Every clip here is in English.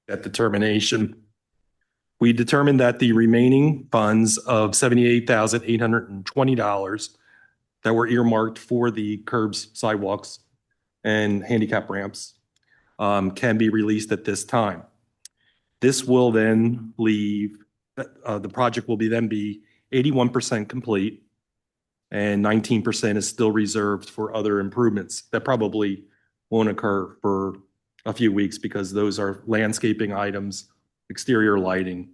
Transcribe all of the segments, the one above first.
That determination, we determined that the remaining funds of $78,820 that were earmarked for the curbs, sidewalks, and handicap ramps can be released at this time. This will then leave, the project will then be 81% complete, and 19% is still reserved for other improvements that probably won't occur for a few weeks because those are landscaping items, exterior lighting,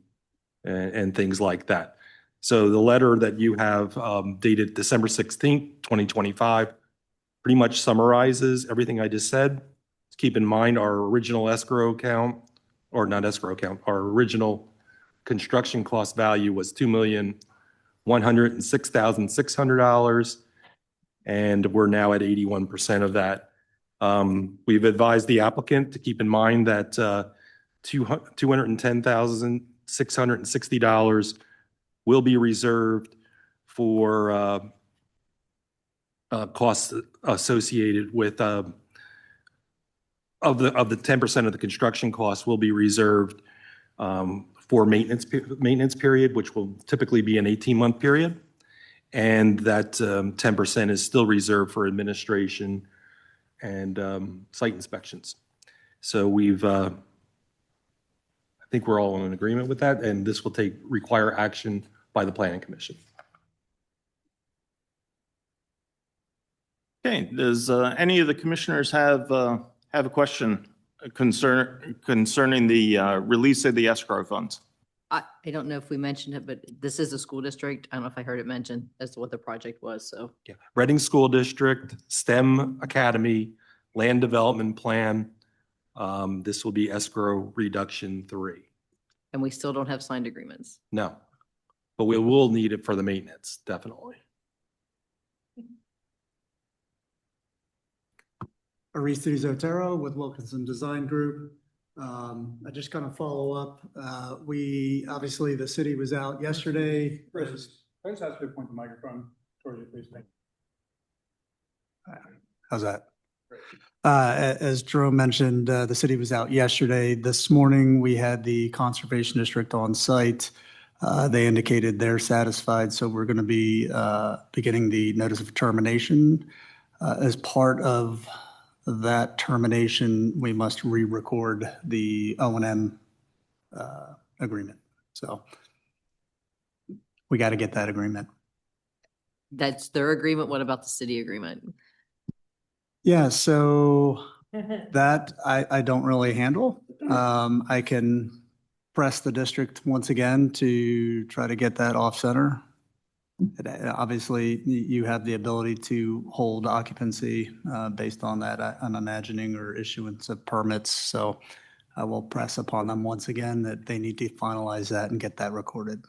and things like that. So the letter that you have dated December 16th, 2025, pretty much summarizes everything I just said. Keep in mind our original escrow account, or not escrow account, our original construction cost value was $2,106,600, and we're now at 81% of that. We've advised the applicant to keep in mind that $210,660 will be reserved for costs associated with of the 10% of the construction costs will be reserved for maintenance period, which will typically be an 18-month period, and that 10% is still reserved for administration and site inspections. So I think we're all in agreement with that, and this will require action by the Planning Commission. Okay, does any of the commissioners have a question concerning the release of the escrow funds? I don't know if we mentioned it, but this is a school district. I don't know if I heard it mentioned as to what the project was, so. Yeah, Reading School District, STEM Academy, Land Development Plan. This will be escrow reduction 3. And we still don't have signed agreements. No, but we will need it for the maintenance, definitely. Aristides Otero with Wilkinson Design Group. I just kind of follow up. Obviously the city was out yesterday. Chris, I just ask you to point the microphone towards you, please. How's that? As Jerome mentioned, the city was out yesterday. This morning we had the Conservation District on site. They indicated they're satisfied, so we're going to be beginning the notice of termination. As part of that termination, we must re-record the O&M agreement. So we got to get that agreement. That's their agreement. What about the city agreement? Yeah, so that I don't really handle. I can press the district once again to try to get that off center. Obviously, you have the ability to hold occupancy based on that, I'm imagining, or issuance of permits. So I will press upon them once again that they need to finalize that and get that recorded.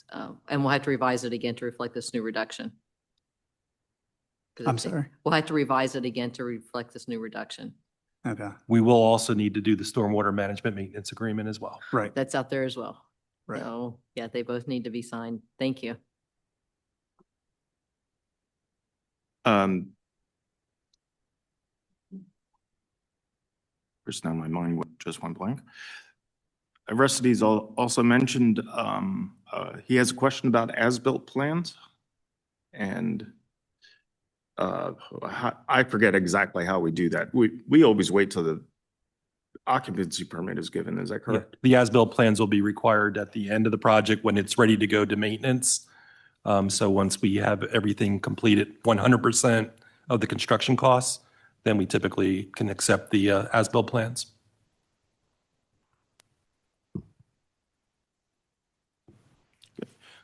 And we'll have to revise it again to reflect this new reduction. I'm sorry? We'll have to revise it again to reflect this new reduction. Okay. We will also need to do the stormwater management maintenance agreement as well. Right. That's out there as well. Right. So yeah, they both need to be signed. Thank you. Just now my mind just went blank. Aristides also mentioned, he has a question about as-built plans. And I forget exactly how we do that. We always wait till the occupancy permit is given. Is that Yeah, correct? the as-built plans will be required at the end of the project when it's ready to go to maintenance. So once we have everything completed, 100% of the construction costs, then we typically can accept the as-built plans.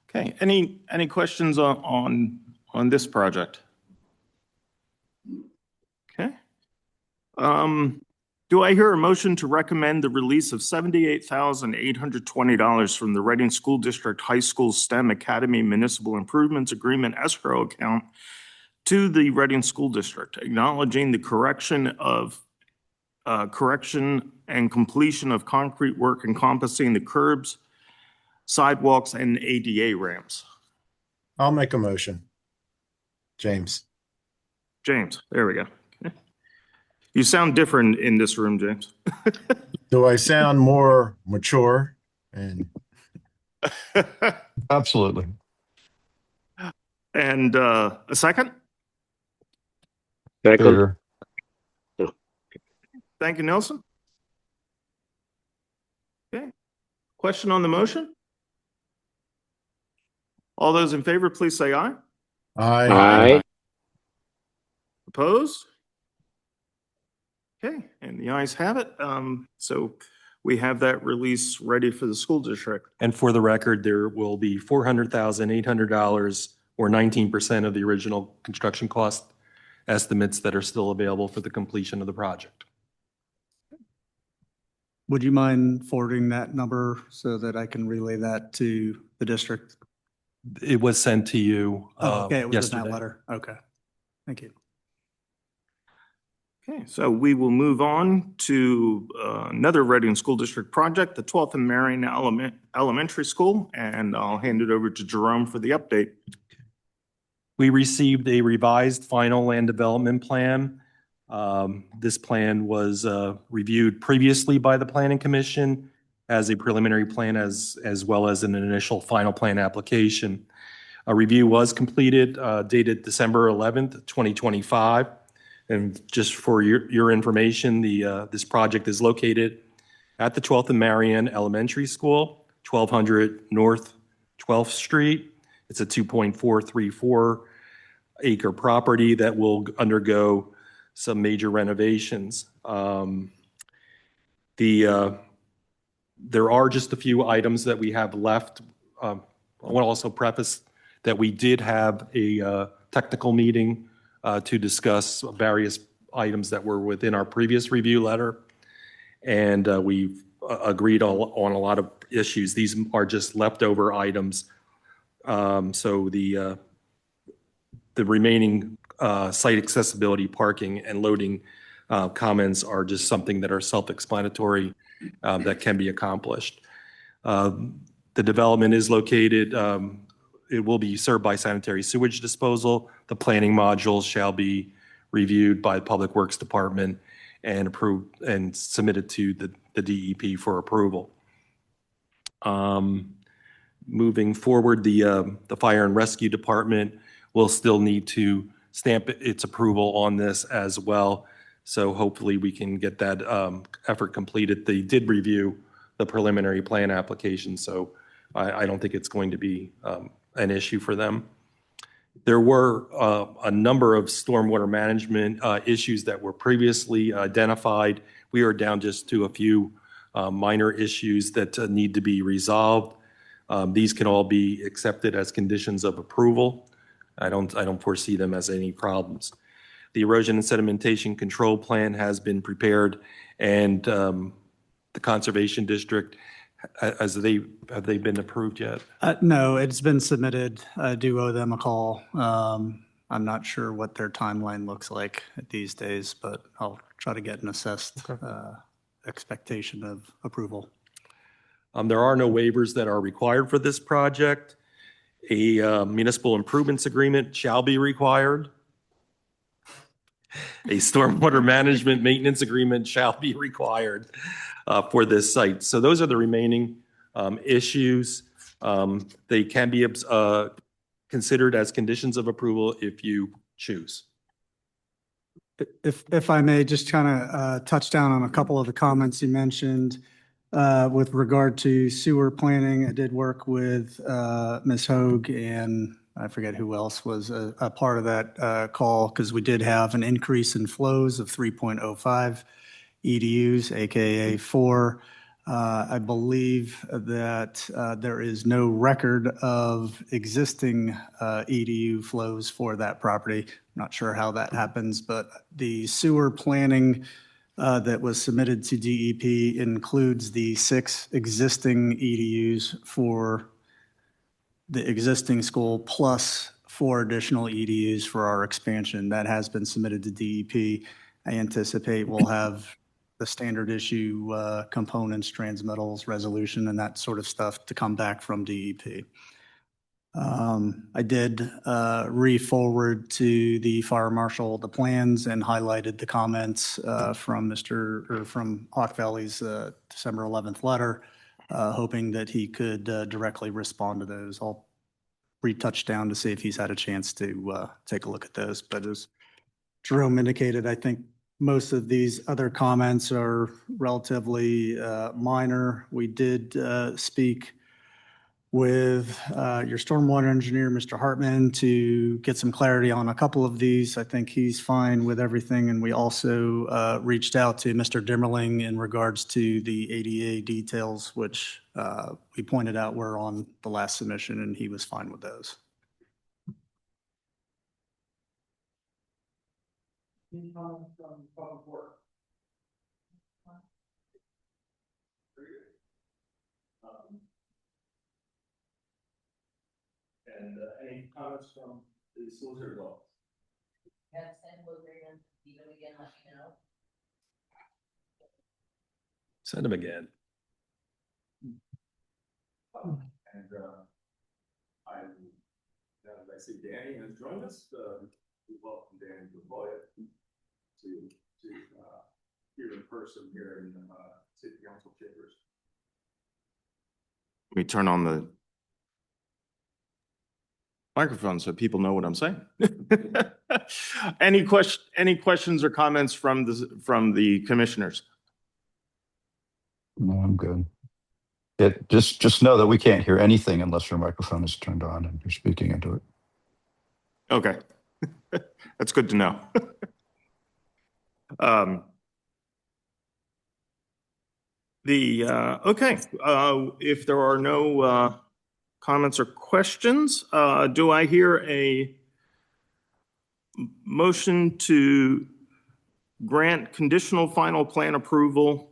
Okay, any questions on this project? Okay. Do I hear a motion to recommend the release of $78,820 from the Reading School District High School STEM Academy Municipal Improvements Agreement escrow account to the Reading School District, acknowledging the correction and completion of concrete work encompassing the curbs, sidewalks, and ADA ramps? I'll make a motion. James. James, there we go. Okay. You sound different in this room, James. Do I sound more mature? And Absolutely. And a second? Second. Thank you, Nelson. Okay. Question on the motion? All those in favor, please say aye. I, Opposed? Okay, and the ayes have it. So we have that release ready for the school district. And for the record, there will be $400,800 or 19% of the original construction cost estimates that are still available for the completion of the project. Would you mind forwarding that number so that I can relay that to the district? It was sent to you Okay, it was in yesterday. that letter. Okay, thank you. Okay, so we will move on to another Reading School District project, the 12th and Marion Elementary School, and I'll hand it over to Jerome for the update. We received a revised final land development plan. This plan was reviewed previously by the Planning Commission as a preliminary plan as well as an initial final plan application. A review was completed dated December 11th, 2025. And just for your information, this project is located at the 12th and Marion Elementary School, 1200 North 12th Street. It's a 2.434 acre property that will undergo some major renovations. There are just a few items that we have left. I want to also preface that we did have a technical meeting to discuss various items that were within our previous review letter. And we've agreed on a lot of issues. These are just leftover items. So the remaining site accessibility, parking, and loading comments are just something that are self-explanatory that can be accomplished. The development is located, it will be served by sanitary sewage disposal. The planning modules shall be reviewed by the Public Works Department and approved and submitted to the DEP for approval. Moving forward, the Fire and Rescue Department will still need to stamp its approval on this as well. So hopefully we can get that effort completed. They did review the preliminary plan application, so I don't think it's going to be an issue for them. There were a number of stormwater management issues that were previously identified. We are down just to a few minor issues that need to be resolved. These can all be accepted as conditions of approval. I don't foresee them as any problems. The erosion and sedimentation control plan has been prepared, and the Conservation District, have they been approved yet? No, it's been submitted. I do owe them a call. I'm not sure what their timeline looks like these days, but I'll try to get an assessed expectation of approval. There are no waivers that are required for this project. A municipal improvements agreement shall be required. A stormwater management maintenance agreement shall be required for this site. So those are the remaining issues. They can be considered as conditions of approval if you choose. If I may, just kind of touch down on a couple of the comments you mentioned. With regard to sewer planning, I did work with Ms. Hoag, and I forget who else was a part of that call, because we did have an increase in flows of 3.05 EDUs, AKA 4. I believe that there is no record of existing EDU flows for that property. Not sure how that happens, but the sewer planning that was submitted to DEP includes the 6 existing EDUs for the existing school plus 4 additional EDUs for our expansion. That has been submitted to DEP. I anticipate we'll have the standard issue components, transmittals, resolution, and that sort of stuff to come back from DEP. I did re-forward to the fire marshal the plans and highlighted the comments from Hawk Valley's December 11th letter, hoping that he could directly respond to those. I'll retouch down to see if he's had a chance to take a look at those. But as Jerome indicated, I think most of these other comments are relatively minor. We did speak with your stormwater engineer, Mr. Hartman, to get some clarity on a couple of these. I think he's fine with everything. And we also reached out to Mr. Dimmerling in regards to the ADA details, which we pointed out were on the last submission, and he was fine with those. And any comments from the solicitor as well? Yes, and we'll bring them, even again, let me know. Send them again. And now that I see Danny has joined us, we welcome Danny to Boyd to here in person here in City Council chambers. Let me turn on the microphone so people know what I'm saying. Any questions or comments from the commissioners? No, I'm good. Just know that we can't hear anything unless your microphone is turned on and you're speaking into it. Okay. That's good to know. Okay, if there are no comments or questions, do I hear a motion to grant conditional final plan approval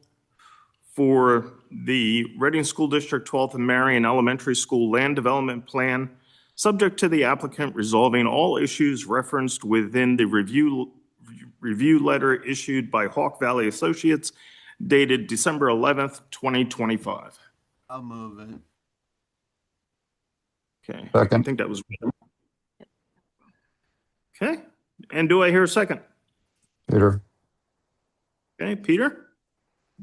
for the Reading School District 12th and Marion Elementary School Land Development Plan, subject to the applicant resolving all issues referenced within the review letter issued by Hawk Valley Associates dated December 11th, 2025. I'll move it. Okay. Second. I think that was. Okay. And do I hear a second? Peter? Okay, Peter?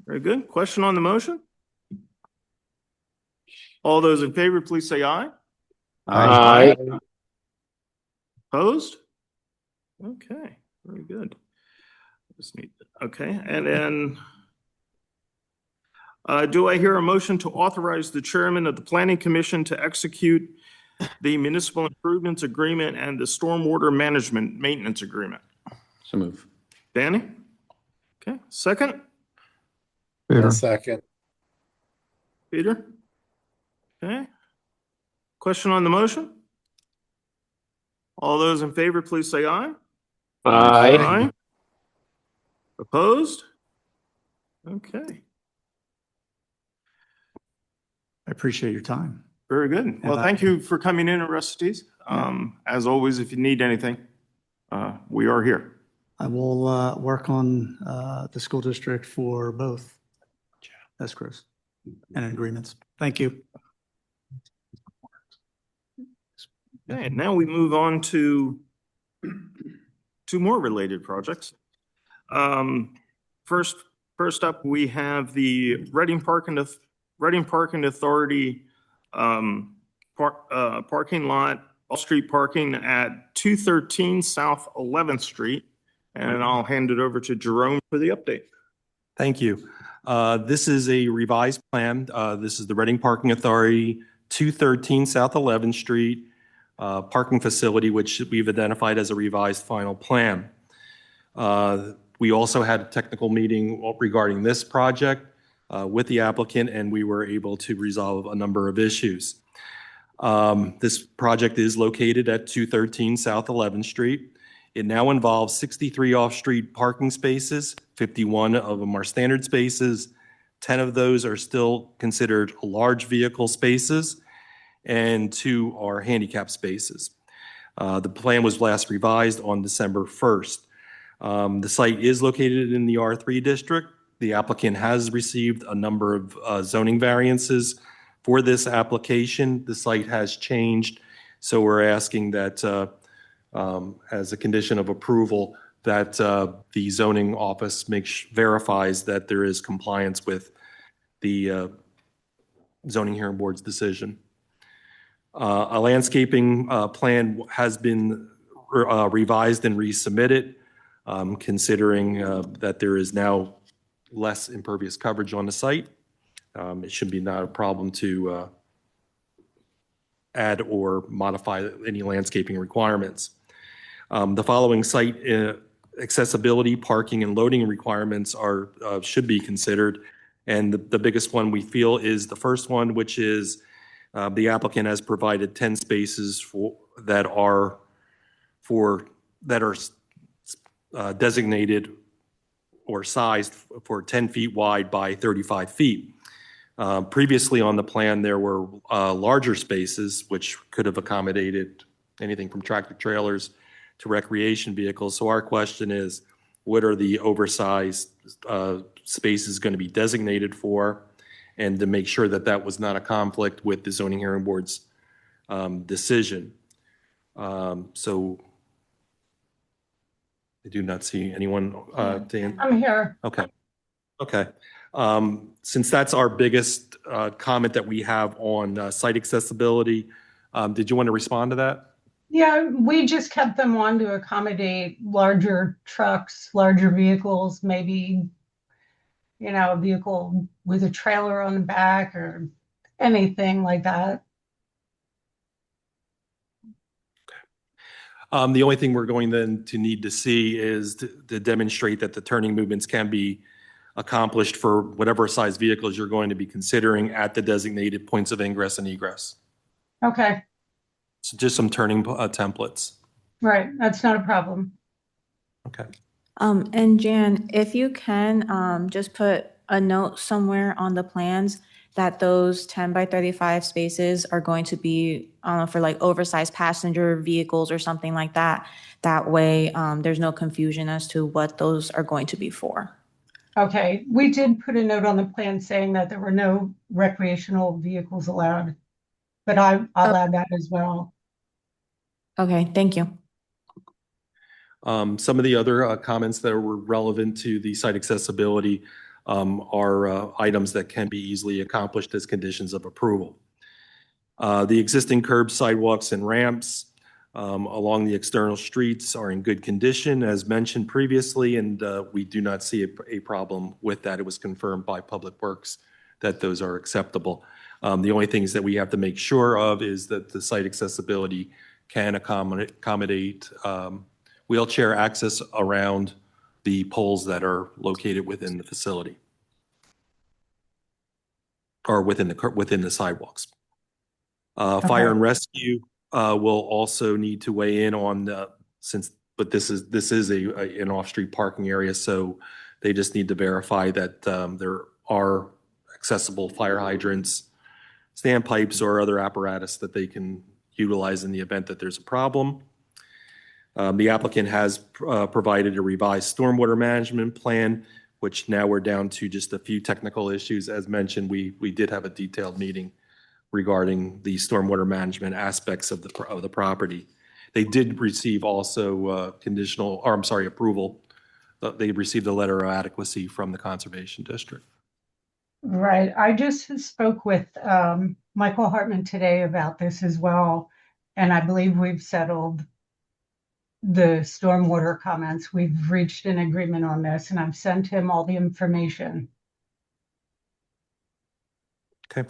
Very good. Question on the motion? All those in favor, please say aye. Aye. Opposed? Okay, very good. Just need, okay, and then do I hear a motion to authorize the chairman of the planning commission to execute the municipal improvements agreement and the stormwater management maintenance agreement? So move. Danny? Okay, second? Peter? Second. Peter? Okay. Question on the motion? All those in favor, please say aye. Aye. Opposed? Okay, I appreciate your time. very good. Well, thank you for coming in, Orestes. As always, if you need anything, we are here. I will work on the school district for both escrows and agreements. Thank you. Okay, now we move on to two more related projects. First up, we have the Reading Parking Authority parking lot, off-street parking at 213 South 11th Street. And I'll hand it over to Jerome for the update. Thank you. This is a revised plan. This is the Reading Parking Authority, 213 South 11th Street parking facility, which we've identified as a revised final plan. We also had a technical meeting regarding this project with the applicant, and we were able to resolve a number of issues. This project is located at 213 South 11th Street. It now involves 63 off-street parking spaces. 51 of them are standard spaces. 10 of those are still considered large vehicle spaces, and 2 are handicap spaces. The plan was last revised on December 1st. The site is located in the R3 district. The applicant has received a number of zoning variances for this application. The site has changed, so we're asking that as a condition of approval, that the zoning office verifies that there is compliance with the zoning hearing board's decision. A landscaping plan has been revised and resubmitted, considering that there is now less impervious coverage on the site. It should be not a problem to add or modify any landscaping requirements. The following site accessibility, parking, and loading requirements should be considered. And the biggest one we feel is the first one, which is the applicant has provided 10 spaces that are designated or sized for 10 feet wide by 35 feet. Previously on the plan, there were larger spaces which could have accommodated anything from tractor trailers to recreation vehicles. So our question is, what are the oversized spaces going to be designated for? And to make sure that that was not a conflict with the zoning hearing board's decision. So I do not see anyone, Dan. I'm here. Okay. Okay. Since that's our biggest comment that we have on site accessibility, did you want to respond to that? Yeah, we just kept them on to accommodate larger trucks, larger vehicles, maybe, a vehicle with a trailer on the back or anything like that. The only thing we're going then to need to see is to demonstrate that the turning movements can be accomplished for whatever size vehicles you're going to be considering at the designated points of ingress and egress. Okay, So just some turning templates. right. That's not a problem. Okay. And Jan, if you can, just put a note somewhere on the plans that those 10 by 35 spaces are going to be for like oversized passenger vehicles or something like that. That way, there's no confusion as to what those are going to be for. Okay, we did put a note on the plan saying that there were no recreational vehicles allowed, but I'll add that as well. Okay, thank you. Some of the other comments that were relevant to the site accessibility are items that can be easily accomplished as conditions of approval. The existing curbs, sidewalks, and ramps along the external streets are in good condition, as mentioned previously, and we do not see a problem with that. It was confirmed by Public Works that those are acceptable. The only things that we have to make sure of is that the site accessibility can accommodate wheelchair access around the poles that are located within the facility or within the sidewalks. Fire and rescue will also need to weigh in on but this is an off-street parking area, so they just need to verify that there are accessible fire hydrants, standpipes, or other apparatus that they can utilize in the event that there's a problem. The applicant has provided a revised stormwater management plan, which now we're down to just a few technical issues. As mentioned, we did have a detailed meeting regarding the stormwater management aspects of the property. They did receive also conditional, or I'm sorry, approval. They received a letter of adequacy from the Conservation District. Right. I just spoke with Michael Hartman today about this as well. And I believe we've settled the stormwater comments. We've reached an agreement on this and I've sent him all the information. Okay.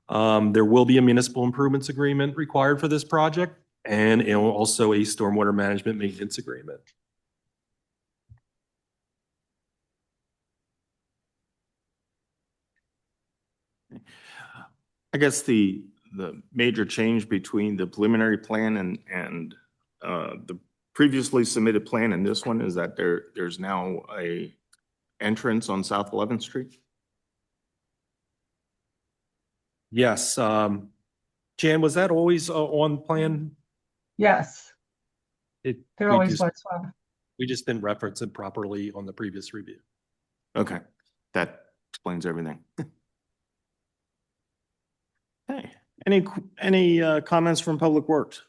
There will be a municipal improvements agreement required for this project and also a stormwater management maintenance agreement. I guess the major change between the preliminary plan and the previously submitted plan and this one is that there's now a entrance on South 11th Street? Yes. Jan, was that always on plan? Yes, It, there we always just- was one. We just didn't reference it properly on the previous review. Okay, that explains everything. Okay, any comments from Public Works?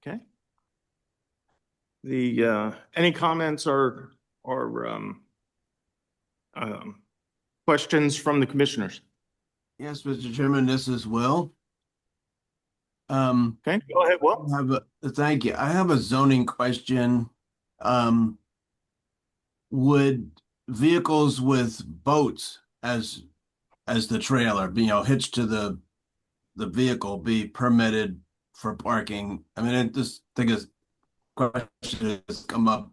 Okay. Any comments or questions from the commissioners? Yes, Mr. Chairman, this is Will. Okay, go ahead, Will. Thank you. I have a zoning question. Would vehicles with boats as the trailer, hitched to the vehicle be permitted for parking? I mean, this thing is question has come up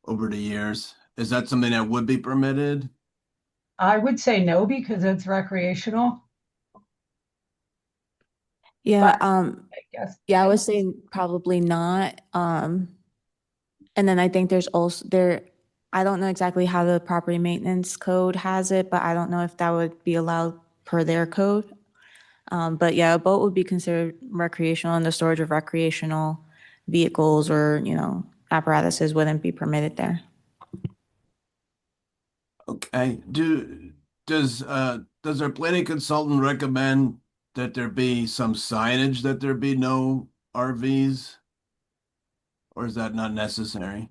over the years. Is that something that would be permitted? I would say no because it's recreational, Yeah, I guess. yeah, I would say probably not. And then I think there's also I don't know exactly how the property maintenance code has it, but I don't know if that would be allowed per their code. But yeah, a boat would be considered recreational and the storage of recreational vehicles or, apparatuses wouldn't be permitted there. Okay. Does our planning consultant recommend that there be some signage that there be no RVs? Or is that not necessary?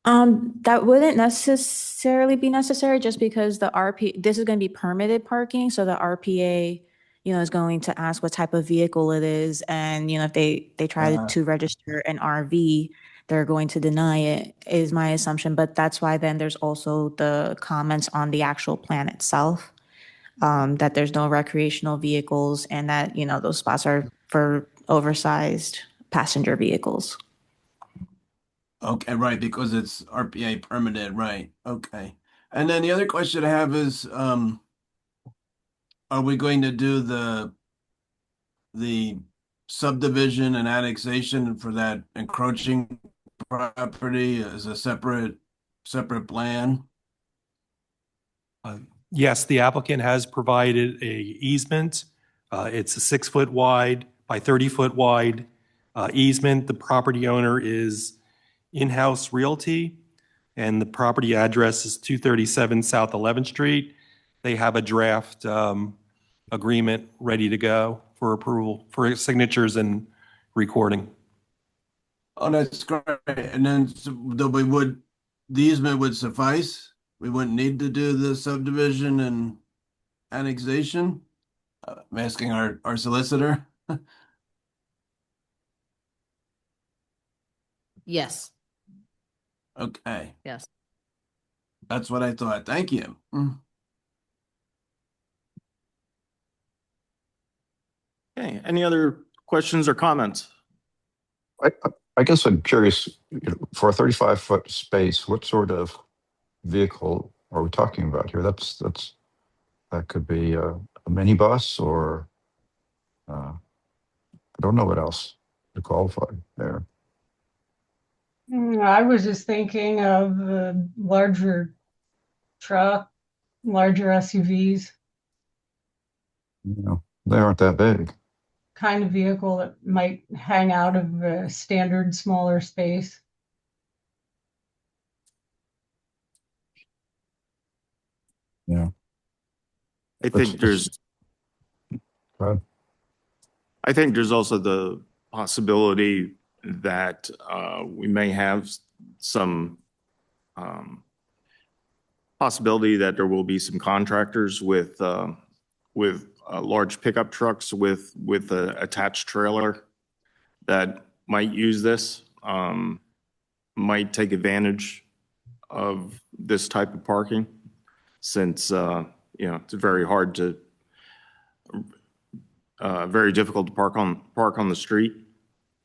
That wouldn't necessarily be necessary just because this is going to be permitted parking. So the RPA, is going to ask what type of vehicle it is. And, if they try to register an RV, they're going to deny it, is my assumption. But that's why then there's also the comments on the actual plan itself, that there's no recreational vehicles and that, those spots are for oversized passenger vehicles. Okay, right, because it's RPA permitted, right? Okay. And then the other question I have is, are we going to do the subdivision and annexation for that encroaching property as a separate plan? Yes, the applicant has provided a easement. It's a 6-foot wide by 30-foot wide easement. The property owner is In-House Realty, and the property address is 237 South 11th Street. They have a draft agreement ready to go for approval, for signatures and recording. Oh, that's great. And then the easement would suffice? We wouldn't need to do the subdivision and annexation? I'm asking our solicitor. Yes, Okay, yes. that's what I thought. Thank you. Okay, any other questions or comments? I guess I'm curious, for a 35-foot space, what sort of vehicle are we talking about here? That could be a minibus or I don't know what else to qualify there. I was just thinking of a larger truck, larger SUVs, They aren't that big. kind of vehicle that might hang out of a standard smaller space. Yeah. I think there's, Go ahead. I think there's also the possibility that we may have some possibility that there will be some contractors with large pickup trucks with a attached trailer that might use this, might take advantage of this type of parking, since it's very hard to very difficult to park on the street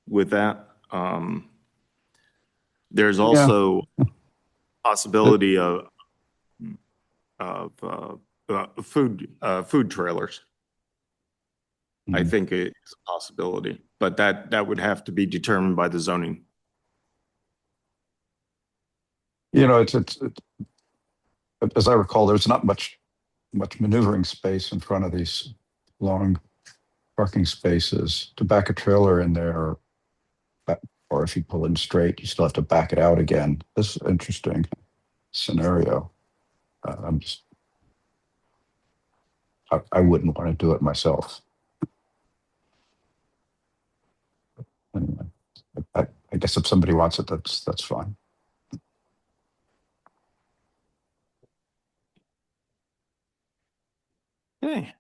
with that. There's also possibility of food trailers. I think it's a possibility, but that would have to be determined by the zoning. It's as I recall, there's not much maneuvering space in front of these long parking spaces. To back a trailer in there, or if you pull in straight, you still have to back it out again. This is an interesting scenario. I wouldn't want to do it myself. Anyway, I guess if somebody wants it, that's fine. Okay.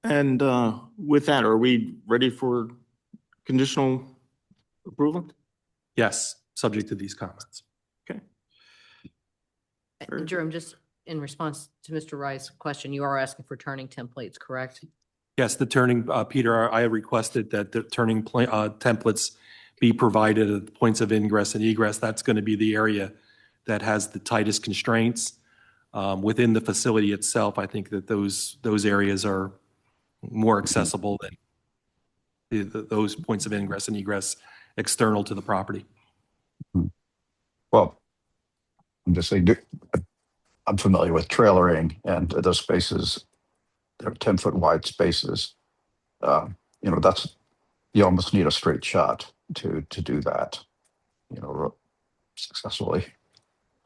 And with that, are we ready for conditional approval? Yes, subject to these comments. Okay. Jerome, just in response to Mr. Rice's question, you are asking for turning templates, correct? Yes, the turning, Peter, I requested that the turning templates be provided at the points of ingress and egress. That's going to be the area that has the tightest constraints. Within the facility itself, I think that those areas are more accessible than those points of ingress and egress external to the property. Well, I'm just saying, I'm familiar with trailering, and those spaces, they're 10-foot wide spaces. That's, you almost need a straight shot to do that, successfully.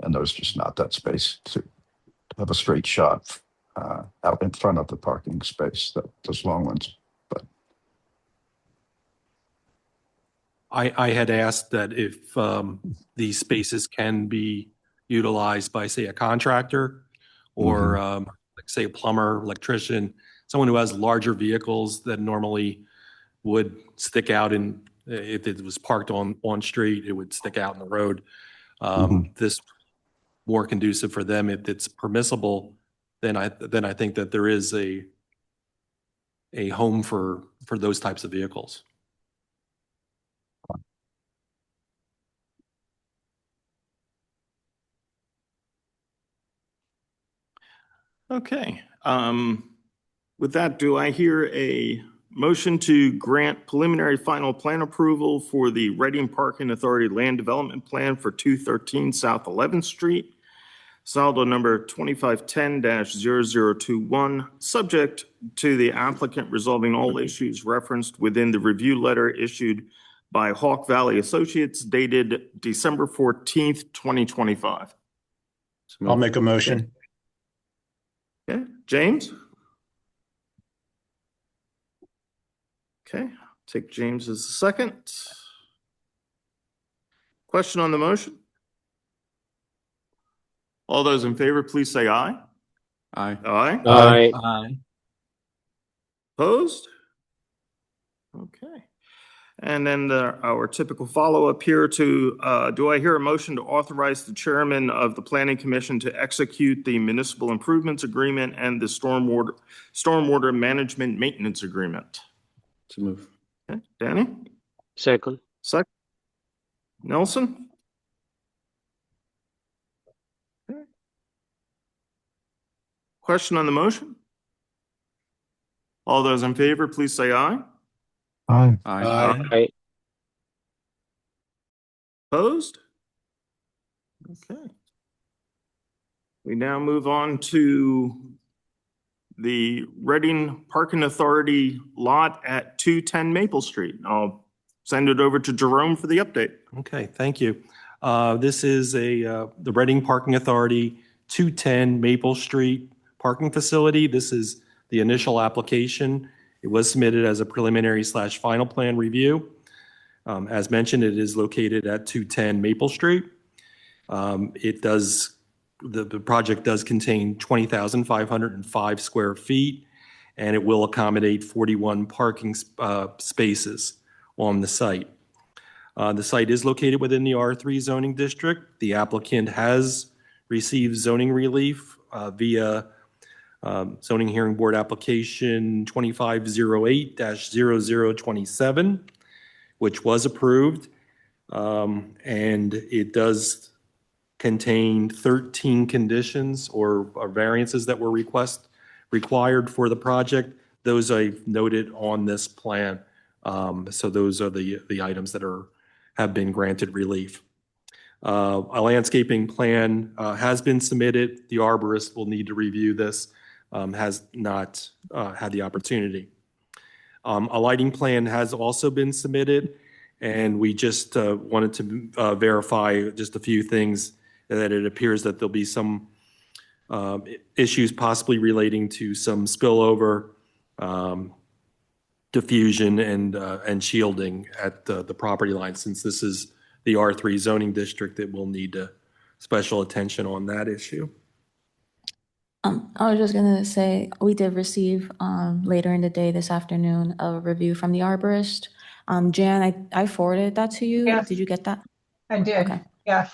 And there's just not that space to have a straight shot out in front of the parking space, those long ones. But I had asked that if these spaces can be utilized by, say, a contractor or like, say, a plumber, electrician, someone who has larger vehicles that normally would stick out if it was parked on street, it would stick out in the road. This more conducive for them. If it's permissible, then I think that there is a home for those types of vehicles. Okay. With that, do I hear a motion to grant preliminary final plan approval for the Reading Parking Authority Land Development Plan for 213 South 11th Street, saldo number 2510-0021, subject to the applicant resolving all issues referenced within the review letter issued by Hawk Valley Associates dated December 14th, 2025. I'll make a motion. Okay, James? Okay, take James as the second. Question on the motion? All those in favor, please say aye. Aye. Aye. Aye. Opposed? Okay. And then our typical follow-up here to, do I hear a motion to authorize the chairman of the planning commission to execute the municipal improvements agreement and the stormwater management maintenance agreement? To move. Okay, Danny? Second. Second. Nelson? Okay. Question on the motion? All those in favor, please say aye. Aye. Aye. Opposed? Okay. We now move on to the Reading Parking Authority lot at 210 Maple Street. I'll send it over to Jerome for the update. Okay, thank you. This is the Reading Parking Authority 210 Maple Street parking facility. This is the initial application. It was submitted as a preliminary/final plan review. As mentioned, it is located at 210 Maple Street. The project does contain 20,505 square feet, and it will accommodate 41 parking spaces on the site. The site is located within the R3 zoning district. The applicant has received zoning relief via zoning hearing board application 2508-0027, which was approved. And it does contain 13 conditions or variances that were required for the project. Those I've noted on this plan. So those are the items that have been granted relief. A landscaping plan has been submitted. The arborist will need to review this, has not had the opportunity. A lighting plan has also been submitted, and we just wanted to verify just a few things, that it appears that there'll be some issues possibly relating to some spillover, diffusion, and shielding at the property line. Since this is the R3 zoning district, it will need special attention on that issue. I was just gonna say, we did receive later in the day this afternoon a review from the arborist. Jan, I forwarded that to you. Yes. Did you get that? I did, Okay. yes.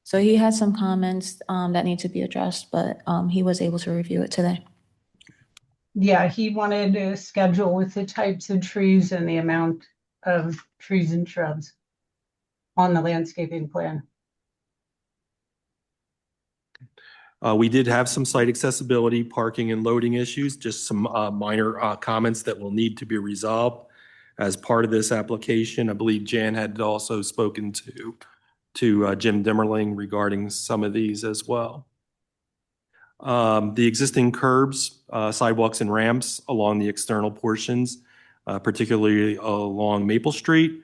So he had some comments that need to be addressed, but he was able to review it today. Yeah, he wanted a schedule with the types of trees and the amount of trees and shrubs on the landscaping plan. We did have some site accessibility, parking, and loading issues, just some minor comments that will need to be resolved as part of this application. I believe Jan had also spoken to Jim Dimmerling regarding some of these as well. The existing curbs, sidewalks, and ramps along the external portions, particularly along Maple Street,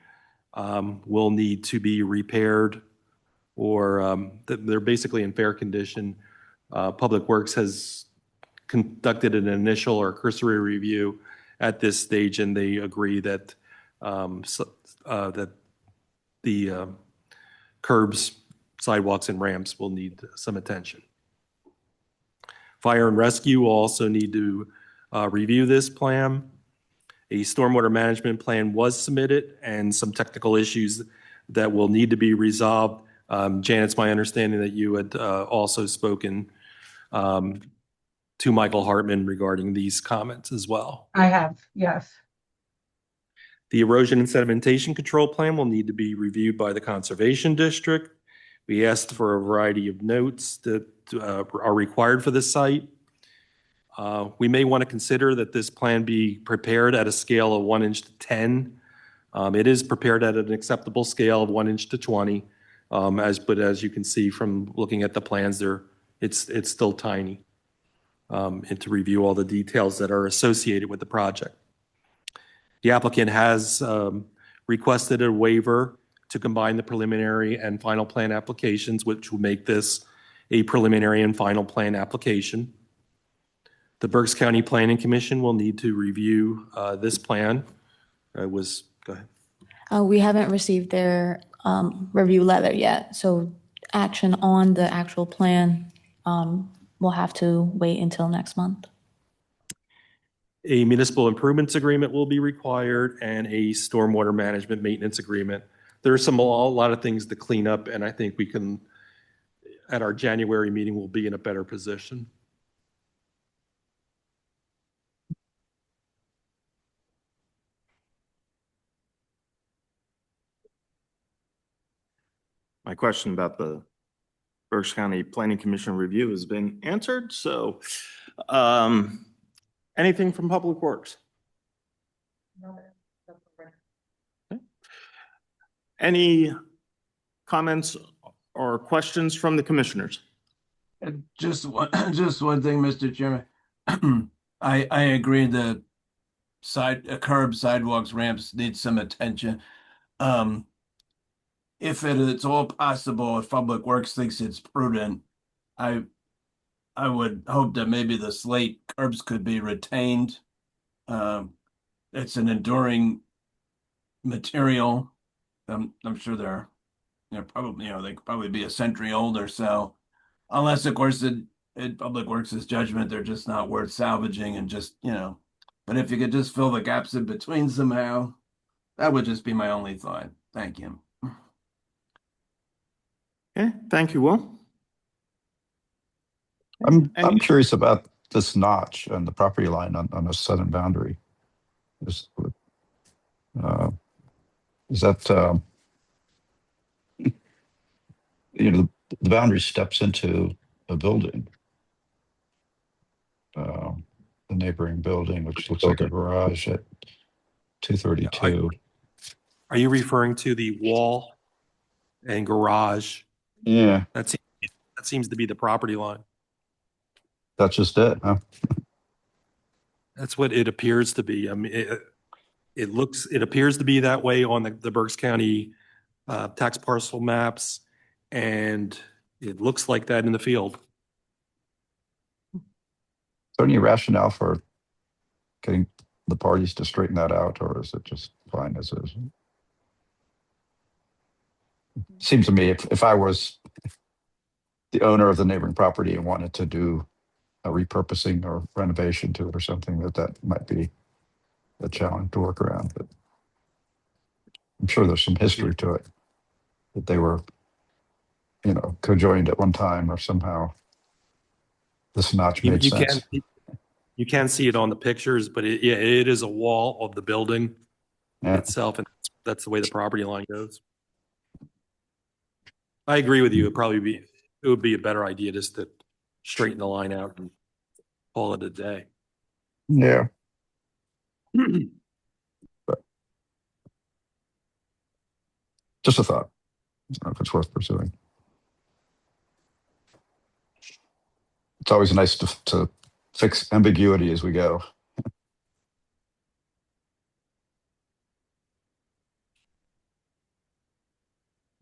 will need to be repaired, or they're basically in fair condition. Public Works has conducted an initial or cursory review at this stage, and they agree that that the curbs, sidewalks, and ramps will need some attention. Fire and Rescue will also need to review this plan. A stormwater management plan was submitted, and some technical issues that will need to be resolved. Jan, it's my understanding that you had also spoken to Michael Hartman regarding these comments as well. I have, yes. The erosion and sedimentation control plan will need to be reviewed by the Conservation District. We asked for a variety of notes that are required for this site. We may want to consider that this plan be prepared at a scale of 1 inch to 10. It is prepared at an acceptable scale of 1 inch to 20. But as you can see from looking at the plans there, it's still tiny. And to review all the details that are associated with the project. The applicant has requested a waiver to combine the preliminary and final plan applications, which will make this a preliminary and final plan application. The Berks County Planning Commission will need to review this plan. Go ahead. We haven't received their review letter yet, so action on the actual plan we'll have to wait until next month. A municipal improvements agreement will be required, and a stormwater management maintenance agreement. There's a lot of things to clean up, and I think we can, at our January meeting, we'll be in a better position. My question about the Berks County Planning Commission review has been answered. So anything from Public Works? Okay. Any comments or questions from the commissioners? Just one thing, Mr. Chairman. I agree that curbs, sidewalks, ramps need some attention. If it's all possible, if Public Works thinks it's prudent, I would hope that maybe the slate curbs could be retained It's an enduring material. I'm sure they're probably, they could probably be a century old or so. Unless, of course, in Public Works' judgment, they're just not worth salvaging and just, but if you could just fill the gaps in between somehow, that would just be my only thought. Thank you. Okay, thank you, Will. I'm curious about this notch on the property line on the southern boundary. Is that, the boundary steps into a building, the neighboring building, which looks like a garage at 232. Are you referring to the wall and garage? Yeah, That seems to be the property line. that's just it, huh? That's what it appears to be. I mean, it appears to be that way on the Berks County tax parcel maps, and it looks like that in the field. Is there any rationale for getting the parties to straighten that out, or is it just fine as is? Seems to me if I was the owner of the neighboring property and wanted to do a repurposing or renovation to it or something, that might be a challenge to work around. But I'm sure there's some history to it, that they were, cojoined at one time or somehow this notch made sense. You can see it on the pictures, but it is a wall of the building itself, and that's the way the property line goes. I agree with you. It would be a better idea just to straighten the line out and call it a day. Yeah. But just a thought. I don't know if it's worth pursuing. It's always nice to fix ambiguity as we go.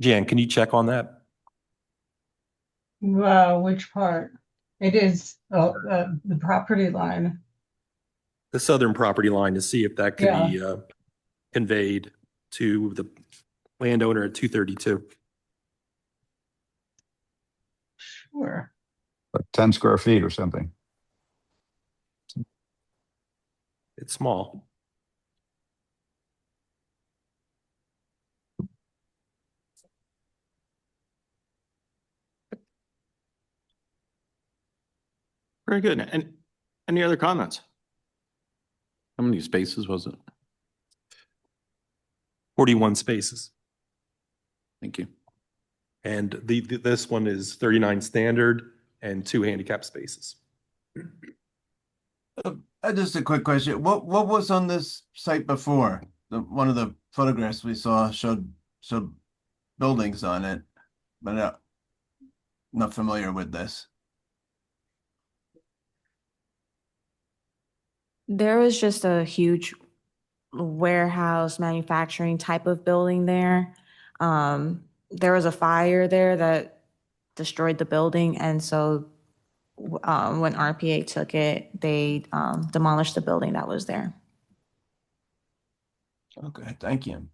Jan, can you check on that? Which part? It is the property line. The southern property line, to see if that could be conveyed to the landowner at 232. Sure. Like 10 square feet or something. It's small. Very good. And any other comments? How many spaces was it? 41 spaces. Thank you. And this one is 39 standard and 2 handicap spaces. Just a quick question. What was on this site before? One of the photographs we saw showed buildings on it, but not familiar with this. There was just a huge warehouse manufacturing type of building there. There was a fire there that destroyed the building, and so when RPA took it, they demolished the building that was there. Okay, thank you.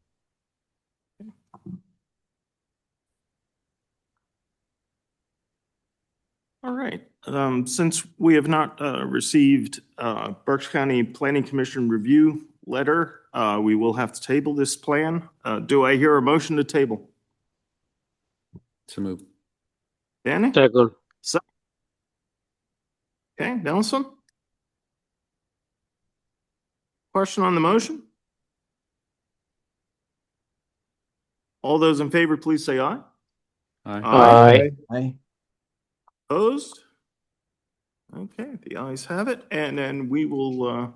All right. Since we have not received Berks County Planning Commission review letter, we will have to table this plan. Do I hear a motion to table? So move. Danny? Second. Okay, Nelson? Question on the motion? All those in favor, please say aye. Aye. Aye. Opposed? Okay, the ayes have it, and then we will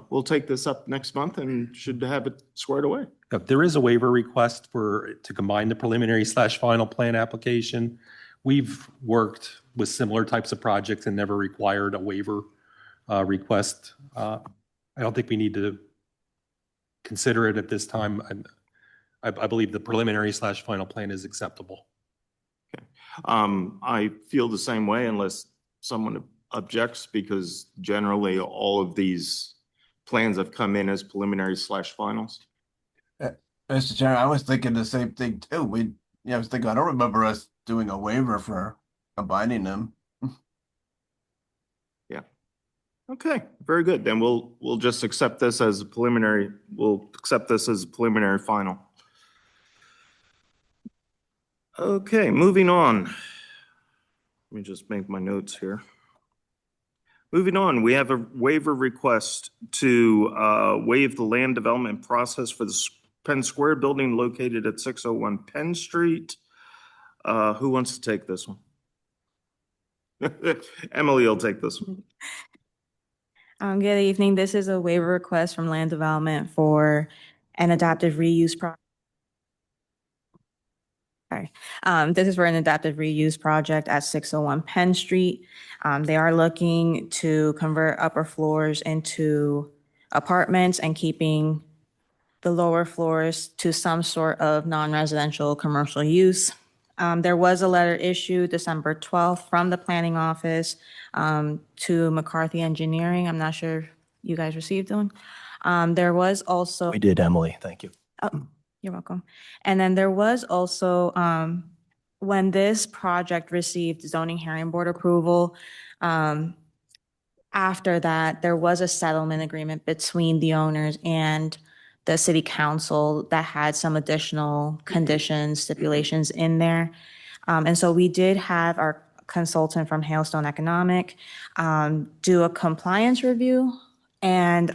we'll take this up next month and should have it squared away. There is a waiver request to combine the preliminary/final plan application. We've worked with similar types of projects and never required a waiver request. I don't think we need to consider it at this time. I believe the preliminary/final plan is acceptable. Okay. I feel the same way unless someone objects, because generally all of these plans have come in as preliminary/finals. Mr. Chairman, I was thinking the same thing too. I was thinking, I don't remember us doing a waiver for combining them. Yeah. Okay, very good. Then we'll just accept this as a preliminary. We'll accept this as a preliminary final. Okay, moving on. Let me just make my notes here. Moving on, we have a waiver request to waive the land development process for the Penn Square building located at 601 Penn Street. Who wants to take this one? Emily will take this one. Good evening. This is a waiver request from Land Development for an adaptive reuse project. Sorry. This is for an adaptive reuse project at 601 Penn Street. They are looking to convert upper floors into apartments and keeping the lower floors to some sort of non-residential commercial use. There was a letter issued December 12th from the planning office to McCarthy Engineering. I'm not sure if you guys received one. There was also. We did, Emily. Thank you. Oh, you're welcome. And then there was also, when this project received zoning hearing board approval, after that, there was a settlement agreement between the owners and the city council that had some additional conditions, stipulations in there. And so we did have our consultant from Hailstone Economic do a compliance review, and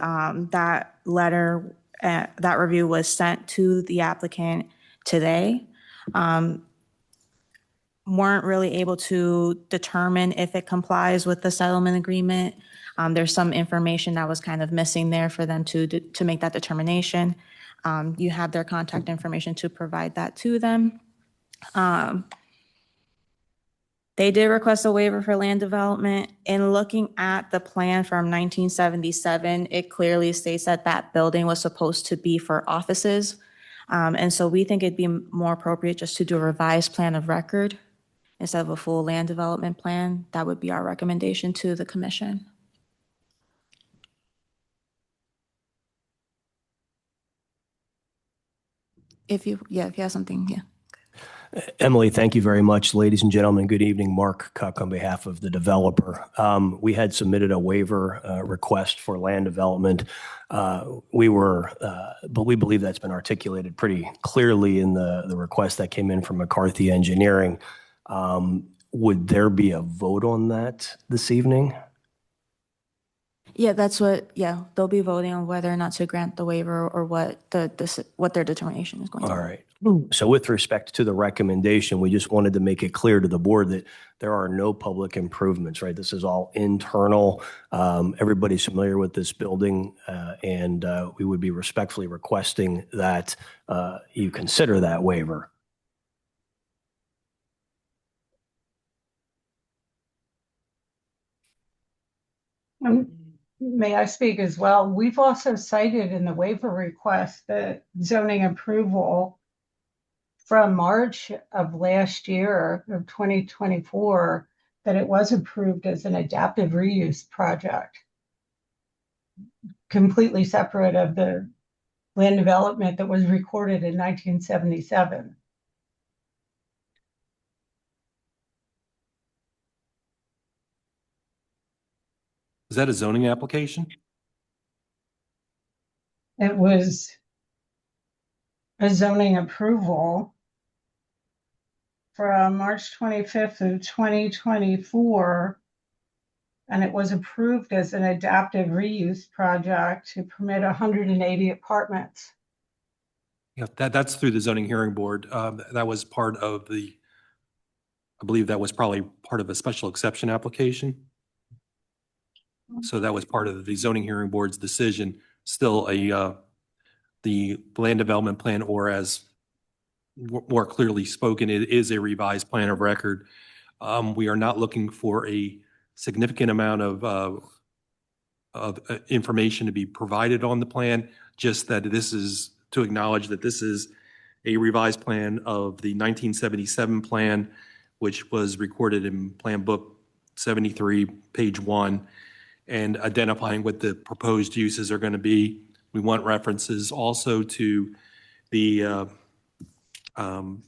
that letter, that review was sent to the applicant today. Weren't really able to determine if it complies with the settlement agreement. There's some information that was kind of missing there for them to make that determination. You have their contact information to provide that to them. They did request a waiver for land development. In looking at the plan from 1977, it clearly states that that building was supposed to be for offices. And so we think it'd be more appropriate just to do a revised plan of record instead of a full land development plan. That would be our recommendation to the commission. If you have something, yeah. Emily, thank you very much. Ladies and gentlemen, good evening. Mark Cuck on behalf of the developer. We had submitted a waiver request for land development. But we believe that's been articulated pretty clearly in the request that came in from McCarthy Engineering. Would there be a vote on that this evening? Yeah, they'll be voting on whether or not to grant the waiver or what what their determination is going to be. All right. So with respect to the recommendation, we just wanted to make it clear to the board that there are no public improvements, right? This is all internal. Everybody's familiar with this building, and we would be respectfully requesting that you consider that waiver. May I speak as well? We've also cited in the waiver request that zoning approval from March of last year of 2024, that it was approved as an adaptive reuse project, completely separate of the land development that was recorded in 1977. Is that a zoning application? It was a zoning approval from March 25th of 2024, and it was approved as an adaptive reuse project to permit 180 apartments. Yeah, that's through the zoning hearing board. That was part of I believe that was probably part of a special exception application. So that was part of the zoning hearing board's decision. Still the land development plan, or as more clearly spoken, it is a revised plan of record. We are not looking for a significant amount of information to be provided on the plan, just that this is to acknowledge that this is a revised plan of the 1977 plan, which was recorded in Plan Book 73, page 1. and identifying what the proposed uses are going to be. We want references also to the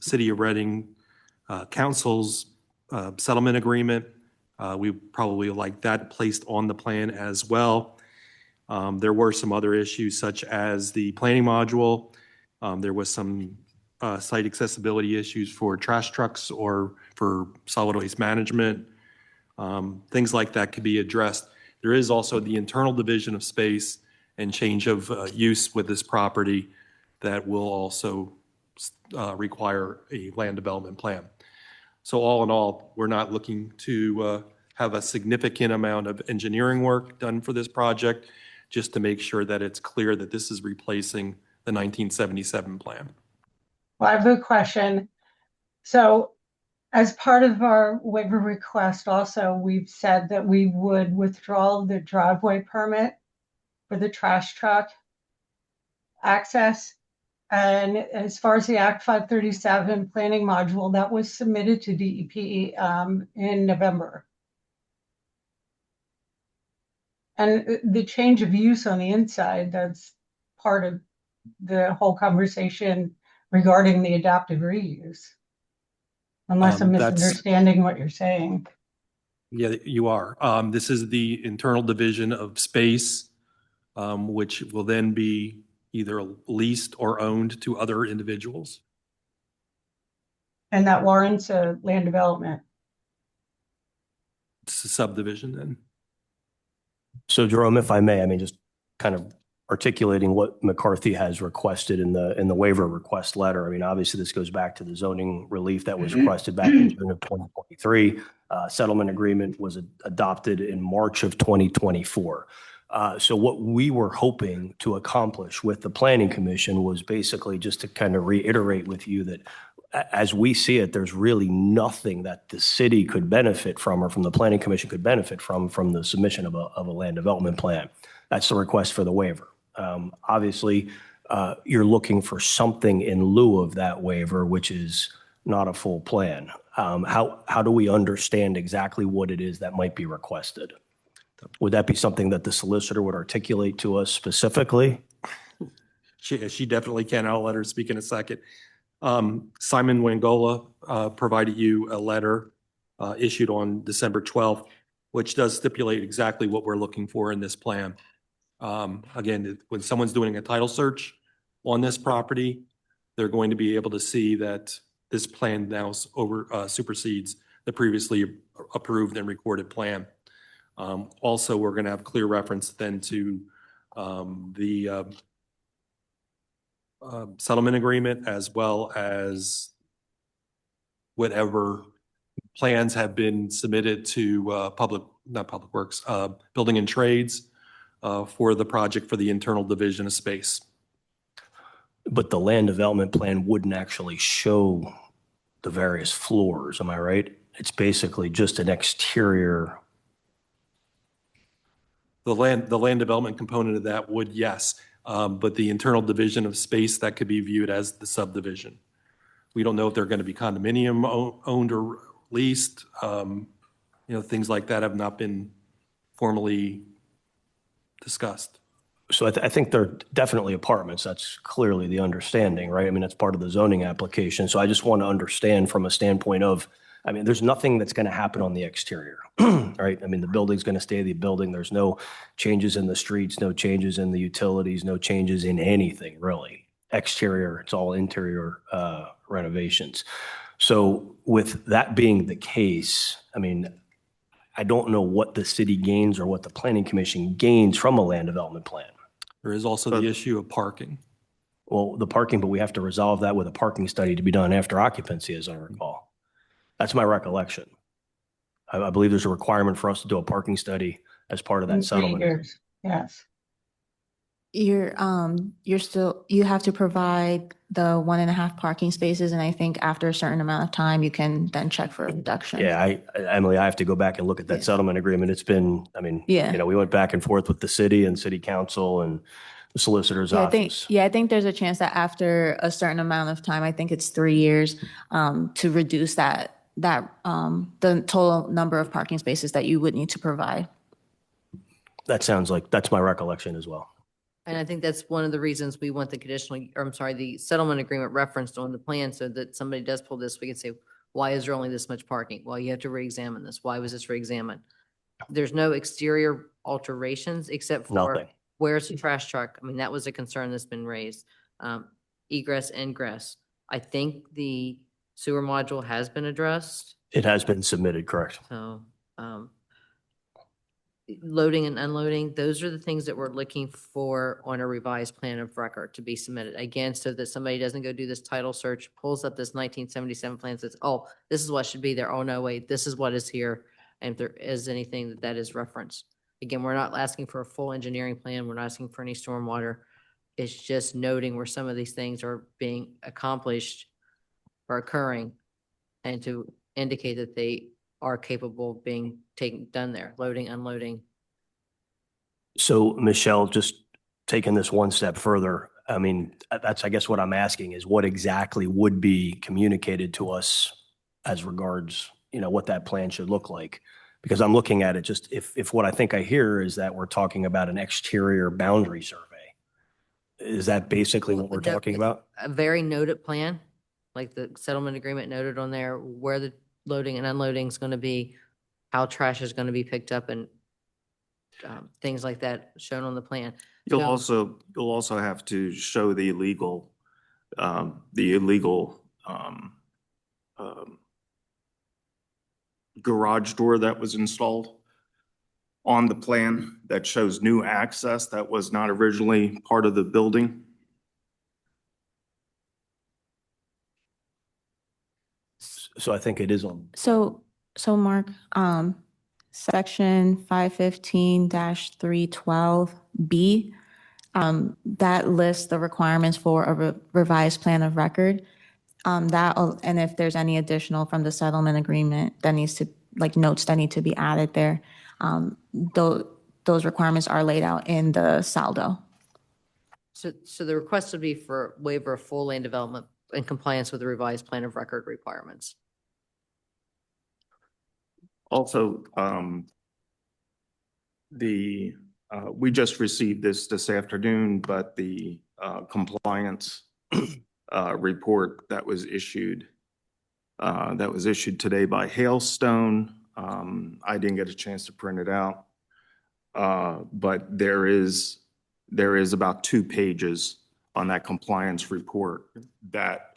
City of Reading Council's settlement agreement. We probably like that placed on the plan as well. There were some other issues such as the planning module. There was some site accessibility issues for trash trucks or for solid waste management. Things like that could be addressed. There is also the internal division of space and change of use with this property that will also require a land development plan. So all in all, we're not looking to have a significant amount of engineering work done for this project, just to make sure that it's clear that this is replacing the 1977 plan. Well, I have a question. So as part of our waiver request also, we've said that we would withdraw the driveway permit for the trash truck access. And as far as the Act 537 planning module, that was submitted to DEP in November. And the change of use on the inside, that's part of the whole conversation regarding the adaptive reuse. Unless I'm misunderstanding what you're saying. Yeah, you are. This is the internal division of space, which will then be either leased or owned to other individuals. And that warrants a land development. It's a subdivision then. So Jerome, if I may, I mean, just kind of articulating what McCarthy has requested in the waiver request letter. I mean, obviously this goes back to the zoning relief that was requested back in June of 2023. Settlement agreement was adopted in March of 2024. So what we were hoping to accomplish with the Planning Commission was basically just to kind of reiterate with you that as we see it, there's really nothing that the city could benefit from or from the Planning Commission could benefit from the submission of a land development plan. That's the request for the waiver. Obviously, you're looking for something in lieu of that waiver, which is not a full plan. How do we understand exactly what it is that might be requested? Would that be something that the solicitor would articulate to us specifically? She definitely can. I'll let her speak in a second. Simon Wangola provided you a letter issued on December 12th, which does stipulate exactly what we're looking for in this plan. Again, when someone's doing a title search on this property, they're going to be able to see that this plan now supersedes the previously approved and recorded plan. Also, we're going to have clear reference then to the settlement agreement, as well as whatever plans have been submitted to not Public Works, Building and Trades for the project for the internal division of space. But the land development plan wouldn't actually show the various floors, am I right? It's basically just an exterior. The land development component of that would, yes, but the internal division of space, that could be viewed as the subdivision. We don't know if they're going to be condominium owned or leased. Things like that have not been formally discussed. So I think they're definitely apartments. That's clearly the understanding, right? I mean, that's part of the zoning application. So I just want to understand from a standpoint of, I mean, there's nothing that's going to happen on the exterior, right? I mean, the building's going to stay the building. There's no changes in the streets, no changes in the utilities, no changes in anything really. Exterior, it's all interior renovations. So with that being the case, I mean, I don't know what the city gains or what the Planning Commission gains from a land development plan. There is also the issue of parking. Well, the parking, but we have to resolve that with a parking study to be done after occupancy, as I recall. That's my recollection. I believe there's a requirement for us to do a parking study as part of that settlement. 3 years, yes. You have to provide the 1.5 parking spaces, and I think after a certain amount of time, you can then check for a reduction. Yeah, Emily, I have to go back and look at that settlement agreement. It's been, I mean, Yeah. we went back and forth with the city and city council and the solicitor's office. I think there's a chance that after a certain amount of time, I think it's 3 years, to reduce the total number of parking spaces that you would need to provide. That sounds like, that's my recollection as well. And I think that's one of the reasons we want the the settlement agreement referenced on the plan so that somebody does pull this, we can say, why is there only this much parking? Well, you have to reexamine this. Why was this reexamined? There's no exterior alterations except for Nothing. where's the trash truck? I mean, that was a concern that's been raised. Egress, ingress. I think the sewer module has been addressed. It has been submitted, correct? So, loading and unloading, those are the things that we're looking for on a revised plan of record to be submitted. Again, so that somebody doesn't go do this title search, pulls up this 1977 plan, says, oh, this is what should be there. Oh, no, wait, this is what is here. And if there is anything that is referenced. Again, we're not asking for a full engineering plan. We're not asking for any stormwater. It's just noting where some of these things are being accomplished or occurring and to indicate that they are capable of being done there, loading, unloading. So Michelle, just taking this one step further, I mean, that's, I guess what I'm asking is what exactly would be communicated to us as regards, what that plan should look like? Because I'm looking at it just if what I think I hear is that we're talking about an exterior boundary survey. Is that basically what we're talking about? A very noted plan, like the settlement agreement noted on there, where the loading and unloading is going to be, how trash is going to be picked up and things like that shown on the plan. You'll So- also have to show the illegal garage door that was installed on the plan that shows new access that was not originally part of the building. So I think it is on. So Mark, section 515-312B, that lists the requirements for a revised plan of record. And if there's any additional from the settlement agreement that needs to, like notes that need to be added there, those requirements are laid out in the saldo. So the request would be for waiver of full land development in compliance with the revised plan of record requirements. Also, we just received this afternoon, but the compliance report that was issued today by Hailstone. I didn't get a chance to print it out, but there is about 2 pages on that compliance report that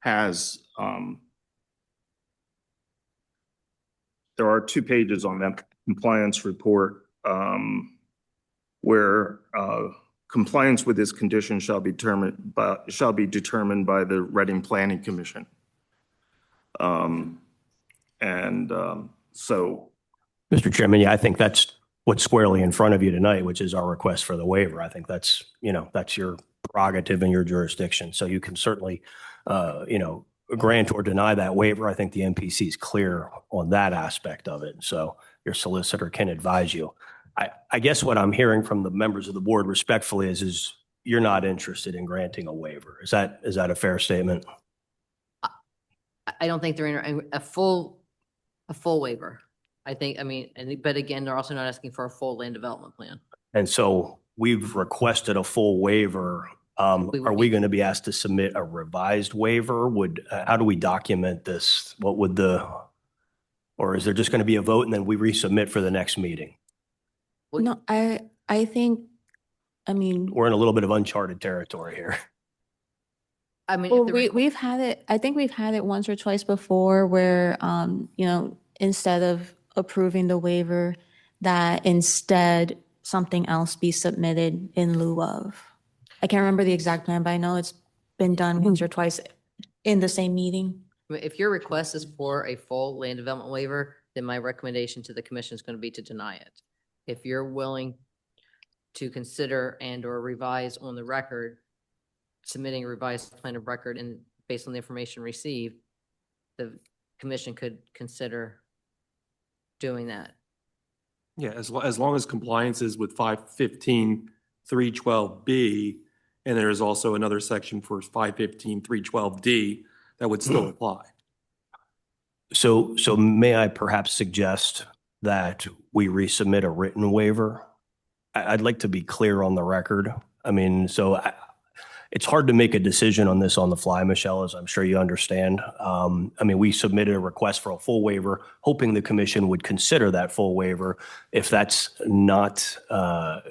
has there are 2 pages on that compliance report where compliance with this condition shall be determined by the Reading Planning Commission. So, Mr. Chairman, yeah, I think that's what's squarely in front of you tonight, which is our request for the waiver. I think that's, that's your prerogative and your jurisdiction. So you can certainly, grant or deny that waiver. I think the MPC is clear on that aspect of it. So your solicitor can advise you. I guess what I'm hearing from the members of the board respectfully is you're not interested in granting a waiver. Is that a fair statement? I don't think they're in a full waiver. But again, they're also not asking for a full land development plan. And so we've requested a full waiver. Are we going to be asked to submit a revised waiver? How do we document this? Or is there just going to be a vote and then we resubmit for the next meeting? No, I think, We're in a little bit of uncharted territory here. well, we've had it, I think we've had it once or twice before where, instead of approving the waiver, that instead something else be submitted in lieu of. I can't remember the exact plan, but I know it's been done once or twice in the same meeting. If your request is for a full land development waiver, then my recommendation to the commission is going to be to deny it. If you're willing to consider and or revise on the record, submitting a revised plan of record and based on the information received, the commission could consider doing that. Yeah, as long as compliance is with 515-312B, and there is also another section for 515-312D, that would still apply. So may I perhaps suggest that we resubmit a written waiver? I'd like to be clear on the record. I mean, it's hard to make a decision on this on the fly, Michelle, as I'm sure you understand. I mean, we submitted a request for a full waiver, hoping the commission would consider that full waiver. If that's not going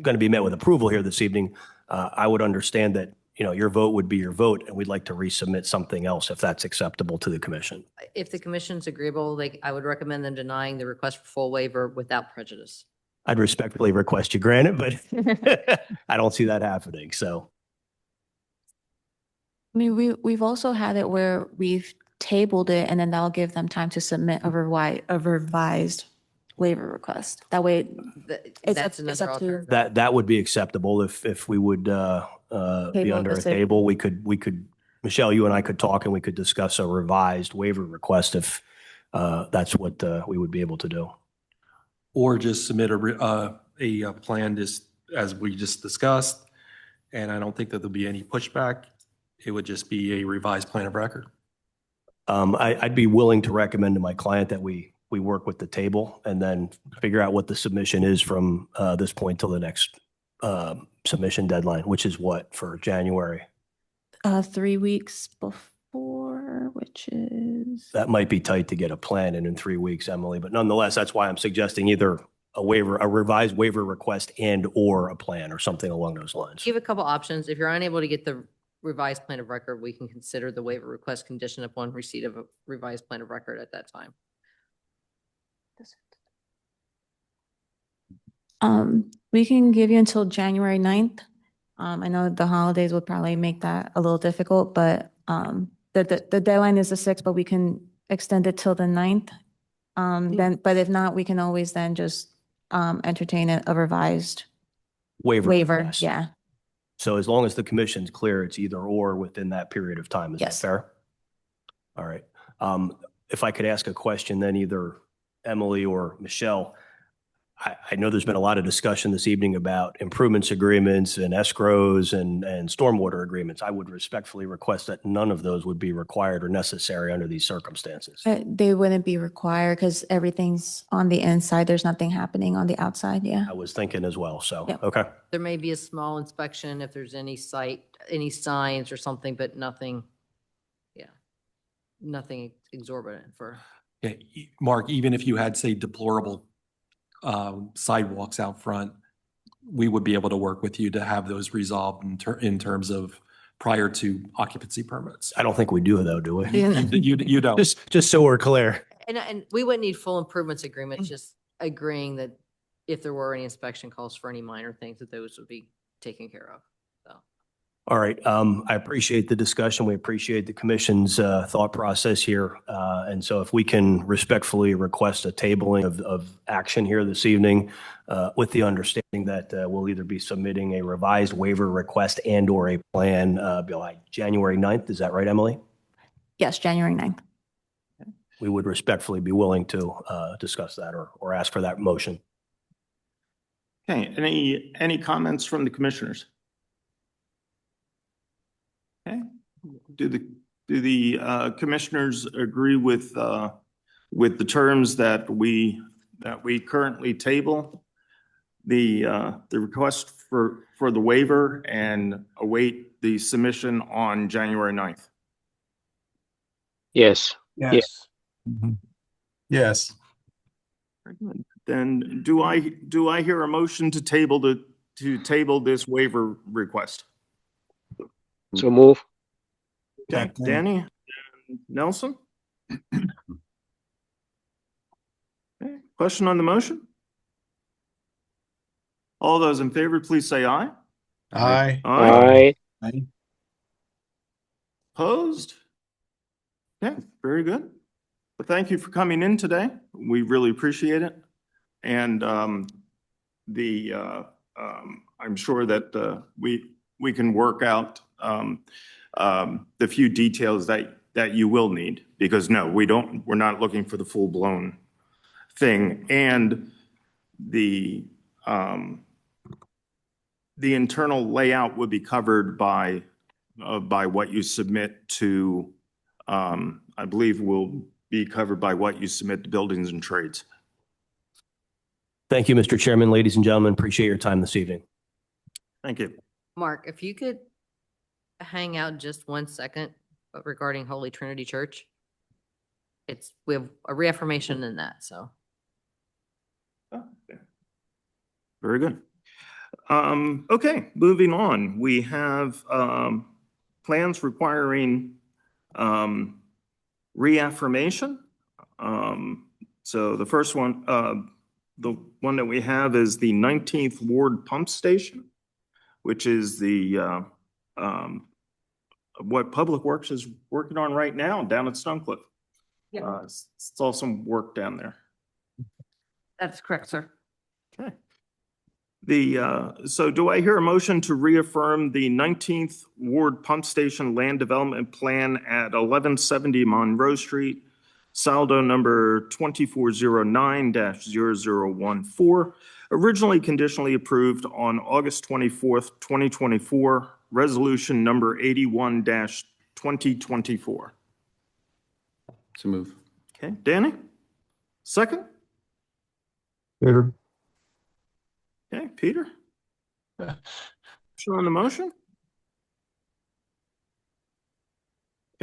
to be met with approval here this evening, I would understand that, your vote would be your vote, and we'd like to resubmit something else if that's acceptable to the commission. If the commission's agreeable, I would recommend them denying the request for full waiver without prejudice. I'd respectfully request you grant it, but I don't see that happening, so. I mean, we've also had it where we've tabled it and then that'll give them time to submit a revised waiver request. That way, That's it's another up to. alternative. That would be acceptable if we would be Table under a decision. table. We could, Michelle, you and I could talk and we could discuss a revised waiver request if that's what we would be able to do. Or just submit a plan just as we just discussed. And I don't think that there'll be any pushback. It would just be a revised plan of record. I'd be willing to recommend to my client that we work with the table and then figure out what the submission is from this point till the next submission deadline, which is what, for January? 3 weeks before, which is. That might be tight to get a plan in 3 weeks, Emily, but nonetheless, that's why I'm suggesting either a revised waiver request and or a plan or something along those lines. Give a couple options. If you're unable to get the revised plan of record, we can consider the waiver request conditioned upon receipt of a revised plan of record at that time. We can give you until January 9th. I know the holidays would probably make that a little difficult, but the deadline is the 6th, but we can extend it till the 9th. But if not, we can always then just entertain a revised waiver. request. Yeah. So as long as the commission's clear, it's either or within that period of time. Is that Yes. fair? All right. If I could ask a question, then either Emily or Michelle, I know there's been a lot of discussion this evening about improvements agreements and escrows and stormwater agreements. I would respectfully request that none of those would be required or necessary under these circumstances. They wouldn't be required because everything's on the inside. There's nothing happening on the outside. Yeah. I was thinking as well. So, Yep. okay. There may be a small inspection if there's any any signs or something, but nothing, nothing exorbitant for. Yeah, Mark, even if you had, say, deplorable sidewalks out front, we would be able to work with you to have those resolved in terms of prior to occupancy permits. I don't think we do though, do we? You don't. Just so we're clear. And we wouldn't need full improvements agreements, just agreeing that if there were any inspection calls for any minor things, that those would be taken care of. So. All right. I appreciate the discussion. We appreciate the commission's thought process here. And so if we can respectfully request a tabling of action here this evening with the understanding that we'll either be submitting a revised waiver request and or a plan by January 9th. Is that right, Emily? Yes, January 9th. We would respectfully be willing to discuss that or ask for that motion. Okay, any comments from the commissioners? Okay, do the commissioners agree with the terms that we currently table? The request for the waiver and await the submission on January 9th? Yes. Yes. Mhm. Yes. Very good. Then do I hear a motion to table this waiver request? So move. Okay, Danny and Nelson? Okay, question on the motion? All those in favor, please say aye. Aye. Aye. Opposed? Okay, very good. Well, thank you for coming in today. We really appreciate it. And I'm sure that we can work out the few details that you will need, because no, we're not looking for the full-blown thing. And the internal layout would be covered by what you submit to, I believe will be covered by what you submit to Buildings and Trades. Thank you, Mr. Chairman. Ladies and gentlemen, appreciate your time this evening. Thank you. Mark, if you could hang out just 1 second regarding Holy Trinity Church. We have a reaffirmation in that, so. Very good. Okay, moving on. We have plans requiring reaffirmation. So the first one, the one that we have is the 19th Ward Pump Station, which is the what Public Works is working on right now down at Stonecliff. Yeah. Saw some work down there. That's correct, sir. Okay. So do I hear a motion to reaffirm the 19th Ward Pump Station Land Development Plan at 1170 Monroe Street, saldo number 2409-0014, originally conditionally approved on August 24th, 2024, resolution number 81-2024. So move. Okay, Danny? Second? Peter? Okay, Peter? On the motion?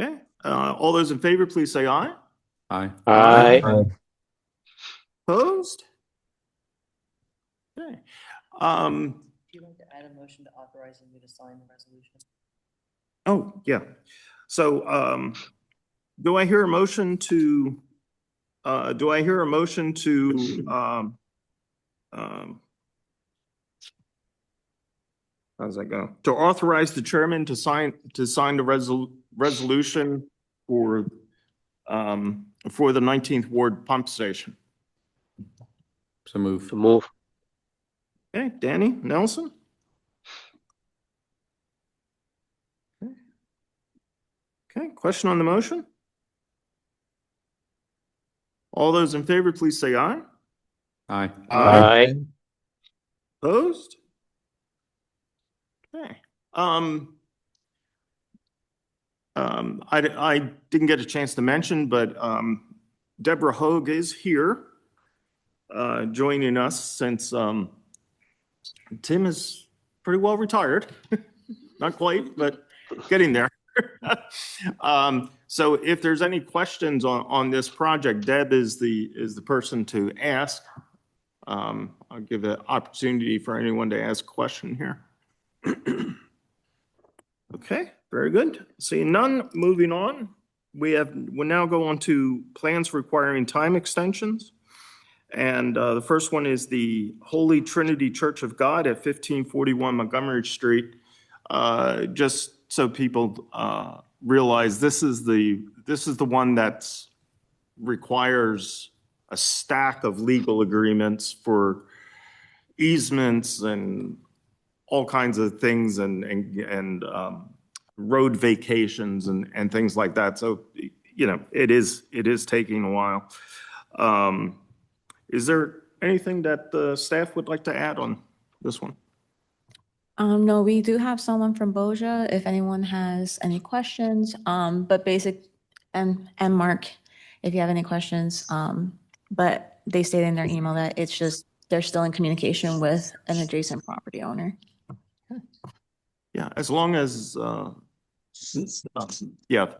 Okay, all those in favor, please say aye. Aye. Aye. Opposed? Okay. Would you like to add a motion to authorize me to sign the resolution? Oh, yeah. So, do I hear a motion to, how does that go? To authorize the chairman to sign the resolution for the 19th Ward Pump Station. So move. Okay, Danny Nelson? Okay, question on the motion? All those in favor, please say aye. Aye. Aye. Opposed? Okay. I didn't get a chance to mention, but Deborah Hogue is here, joining us since Tim is pretty well retired. Not quite, but getting there. So if there's any questions on this project, Deb is the person to ask. I'll give an opportunity for anyone to ask a question here. Okay, very good. Seeing none, moving on. We'll now go on to plans requiring time extensions. And the first one is the Holy Trinity Church of God at 1541 Montgomery Street. Just so people realize, this is the one that requires a stack of legal agreements for easements and all kinds of things and road vacations and things like that. So, you know, it is taking a while. Is there anything that the staff would like to add on this one? No, we do have someone from Boja if anyone has any questions. But and Mark, if you have any questions, but they stated in their email that it's just, they're still in communication with an adjacent property owner. Yeah, as long as,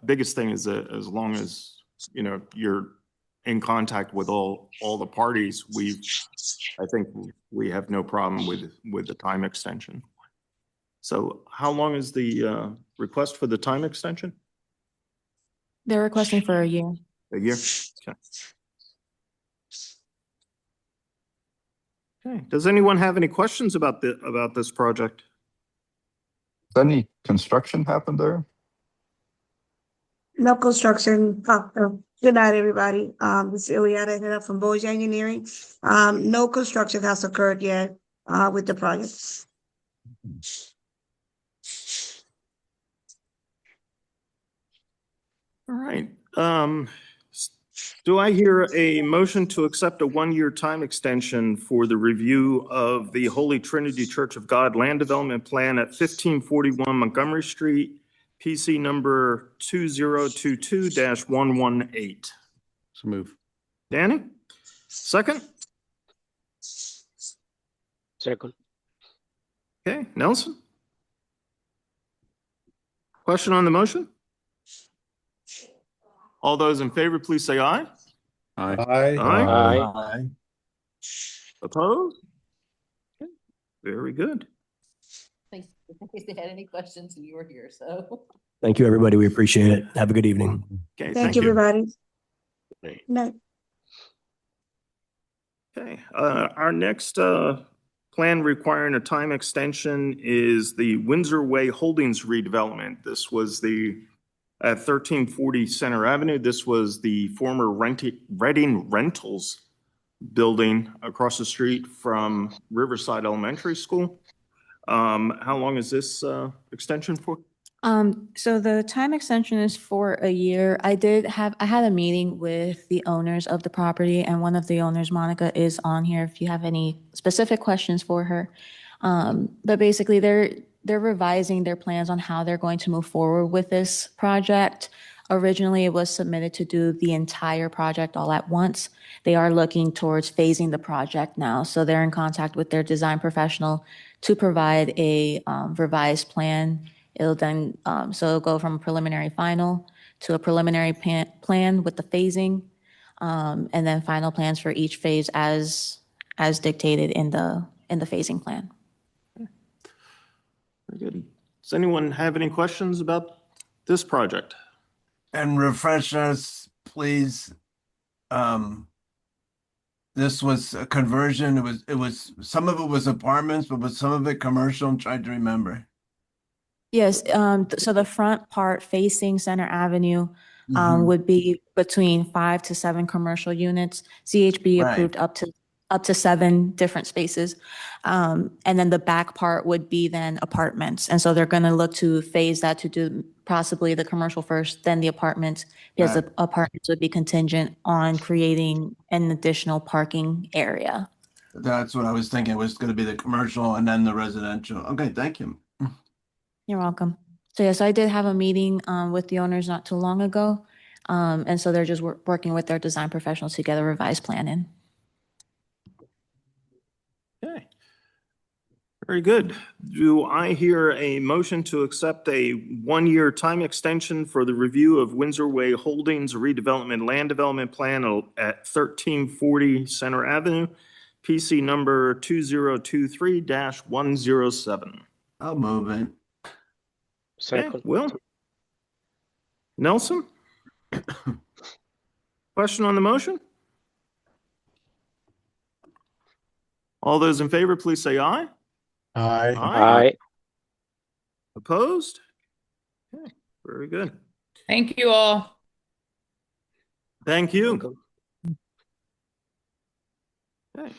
biggest thing is that as long as, you know, you're in contact with all the parties, I think we have no problem with the time extension. So how long is the request for the time extension? They're requesting for a year. A year? Okay. Okay, does anyone have any questions about this project? Has any construction happened there? No construction. Good night, everybody. This is Ileana Herrera from Boja Engineering. No construction has occurred yet with the project. All right. Do I hear a motion to accept a one-year time extension for the review of the Holy Trinity Church of God Land Development Plan at 1541 Montgomery Street, PC number 2022-118? So move. Danny? Second? Second. Okay, Nelson? Question on the motion? All those in favor, please say aye. Aye. Aye. Aye. Aye. Opposed? Okay, very good. Thanks. In case they had any questions, you were here, so. Thank you, everybody. We appreciate it. Have a good evening. Okay, Thank you, everybody. Right. Night. Okay, our next plan requiring a time extension is the Windsor Way Holdings redevelopment. This was at 1340 Center Avenue. This was the former Reading Rentals building across the street from Riverside Elementary School. How long is this extension for? So the time extension is for a year. I had a meeting with the owners of the property, and one of the owners, Monica, is on here if you have any specific questions for her. But basically they're revising their plans on how they're going to move forward with this project. Originally, it was submitted to do the entire project all at once. They are looking towards phasing the project now. So they're in contact with their design professional to provide a revised plan. It'll then, so it'll go from preliminary final to a preliminary plan with the phasing, and then final plans for each phase as dictated in the phasing plan. Very good. Does anyone have any questions about this project? And refresh us, please. This was a conversion. It was some of it was apartments, but was some of it commercial? I'm trying to remember. Yes, so the front part facing Center Avenue would be between 5 to 7 commercial units. CHB Right. approved up to 7 different spaces. And then the back part would be then apartments. And so they're going to look to phase that to do possibly the commercial first, then the apartments, because Right. the apartments would be contingent on creating an additional parking area. That's what I was thinking. It was going to be the commercial and then the residential. Okay, thank you. You're welcome. So yes, I did have a meeting with the owners not too long ago. And so they're just working with their design professionals to get a revised plan in. Okay. Very good. Do I hear a motion to accept a one-year time extension for the review of Windsor Way Holdings redevelopment land development plan at 1340 Center Avenue, PC number 2023-107? I'll move it. Okay, Second. Will? Nelson? Question on the motion? All those in favor, please say aye. Aye. Aye. Opposed? Okay, very good. Thank you all. Thank you. Okay.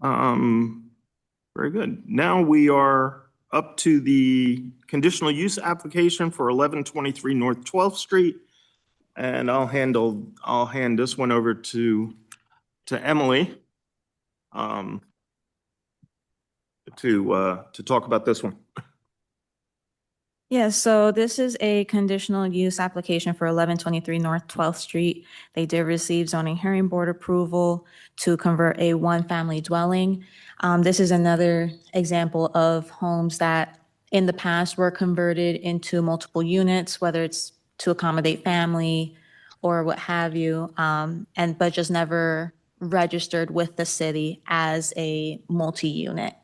Very good. Now we are up to the conditional use application for 1123 North 12th Street. And I'll hand this one over to Emily to talk about this one. Yes, so this is a conditional use application for 1123 North 12th Street. They did receive zoning hearing board approval to convert a one-family dwelling. This is another example of homes that in the past were converted into multiple units, whether it's to accommodate family or what have you, but just never registered with the city as a multi-unit.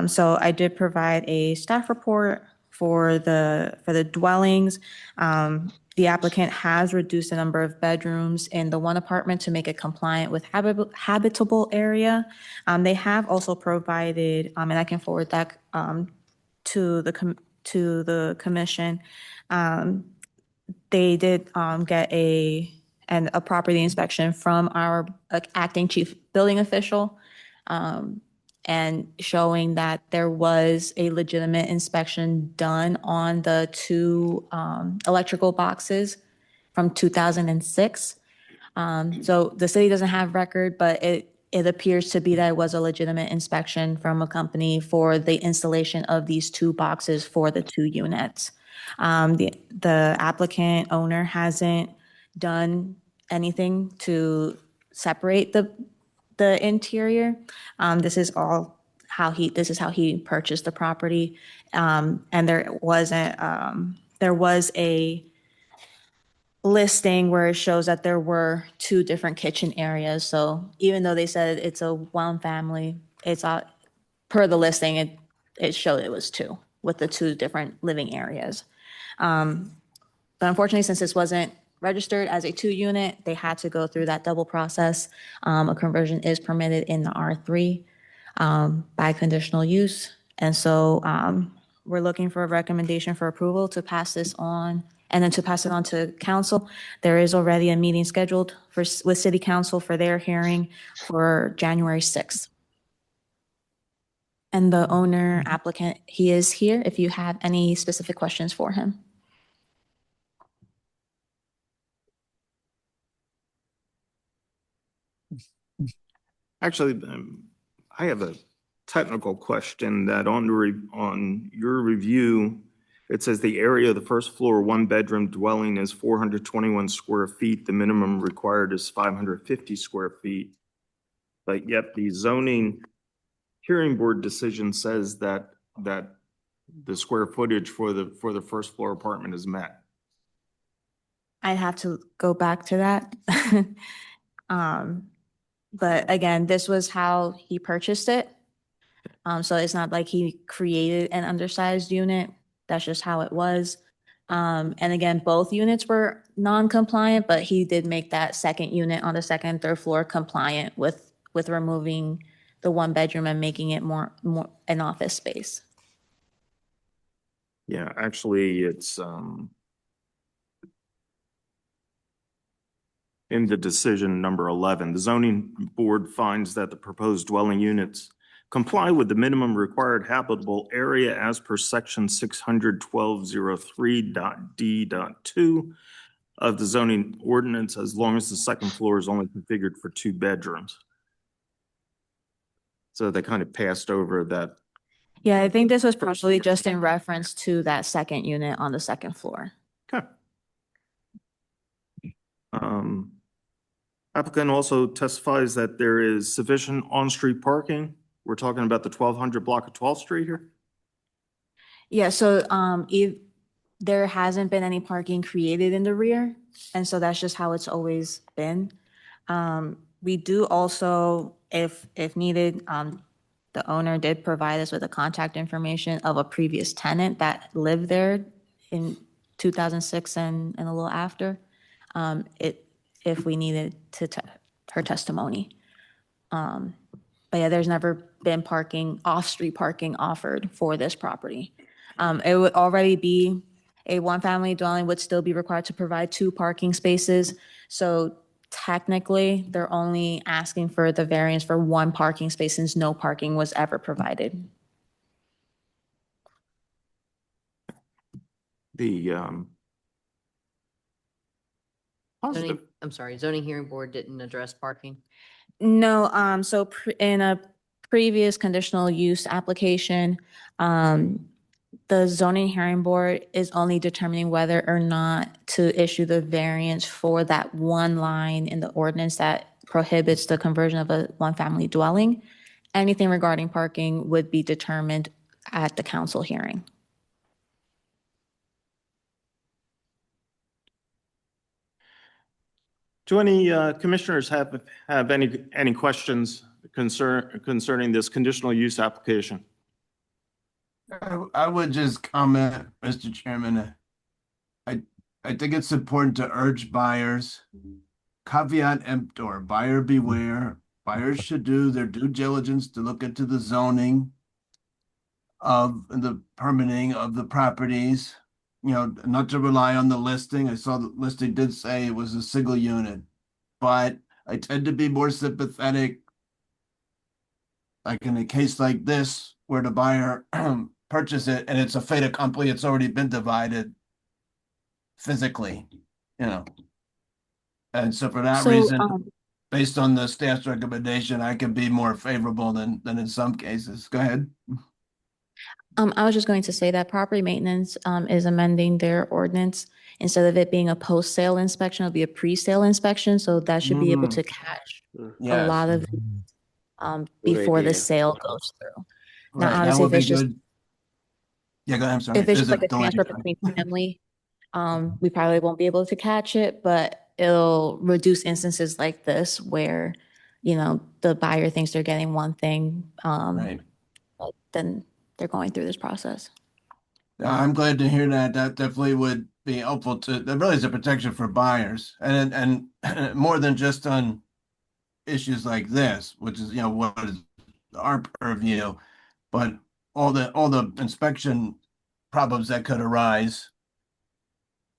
So I did provide a staff report for the dwellings. The applicant has reduced the number of bedrooms in the one apartment to make it compliant with habitable area. They have also provided, and I can forward that to the commission. They did get a property inspection from our acting chief building official, and showing that there was a legitimate inspection done on the 2 electrical boxes from 2006. So the city doesn't have record, but it appears to be that it was a legitimate inspection from a company for the installation of these 2 boxes for the 2 units. The applicant owner hasn't done anything to separate the interior. This is how he purchased the property. And there was a listing where it shows that there were 2 different kitchen areas. So even though they said it's a one family, it's per the listing, it showed it was 2 with the 2 different living areas. But unfortunately, since this wasn't registered as a 2-unit, they had to go through that double process. A conversion is permitted in the R3 by conditional use. And so we're looking for a recommendation for approval to pass this on and then to pass it on to council. There is already a meeting scheduled with city council for their hearing for January 6th. And the owner applicant, he is here if you have any specific questions for him. Actually, I have a technical question that on your review, it says the area of the first floor 1-bedroom dwelling is 421 square feet. The minimum required is 550 square feet. But yet the zoning hearing board decision says that the square footage for the first floor apartment is met. I'd have to go back to that. But again, this was how he purchased it. So it's not like he created an undersized unit. That's just how it was. And again, both units were non-compliant, but he did make that second unit on the second and third floor compliant with removing the 1-bedroom and making it more an office space. Yeah, actually, it's in the decision number 11, the zoning board finds that the proposed dwelling units comply with the minimum required habitable area as per section 612.03.d.2 of the zoning ordinance, as long as the second floor is only configured for 2 bedrooms. So they kind of passed over that. Yeah, I think this was probably just in reference to that second unit on the second floor. Okay. Applicant also testifies that there is sufficient on-street parking. We're talking about the 1200 block of 12th Street here? Yeah, so there hasn't been any parking created in the rear, and so that's just how it's always been. We do also, if needed, the owner did provide us with the contact information of a previous tenant that lived there in 2006 and a little after, if we needed her testimony. But yeah, there's never been off-street parking offered for this property. It would already be a 1-family dwelling, would still be required to provide 2 parking spaces. So technically, they're only asking for the variance for 1 parking space since no parking was ever provided. The positive. Zoning hearing board didn't address parking. No, so in a previous conditional use application, the zoning hearing board is only determining whether or not to issue the variance for that one line in the ordinance that prohibits the conversion of a 1-family dwelling. Anything regarding parking would be determined at the council hearing. Do any commissioners have any questions concerning this conditional use application? I would just comment, Mr. Chairman. I think it's important to urge buyers, caveat emptor, buyer beware. Buyers should do their due diligence to look into the zoning of the permitting of the properties, not to rely on the listing. I saw the listing did say it was a single unit, but I tend to be more sympathetic, like in a case like this, where the buyer purchase it and it's a fait accompli, it's already been divided physically, And so for that reason, based on the staff's recommendation, I can be more favorable than in some cases. Go ahead. I was just going to say that property maintenance is amending their ordinance. Instead of it being a post-sale inspection, it'll be a pre-sale inspection. So that should be able to catch a Yes. lot of before the sale goes through. Now, Right, that obviously, would if be it's just good. Yeah, go ahead, I'm sorry. if it's just Is like it a the land transfer time? between family, we probably won't be able to catch it, but it'll reduce instances like this where, you know, the buyer thinks they're getting one thing, Right. but then they're going through this process. I'm glad to hear that. That definitely would be helpful to, that really is a protection for buyers and more than just on issues like this, which is, you know, what is our purview, but all the inspection problems that could arise.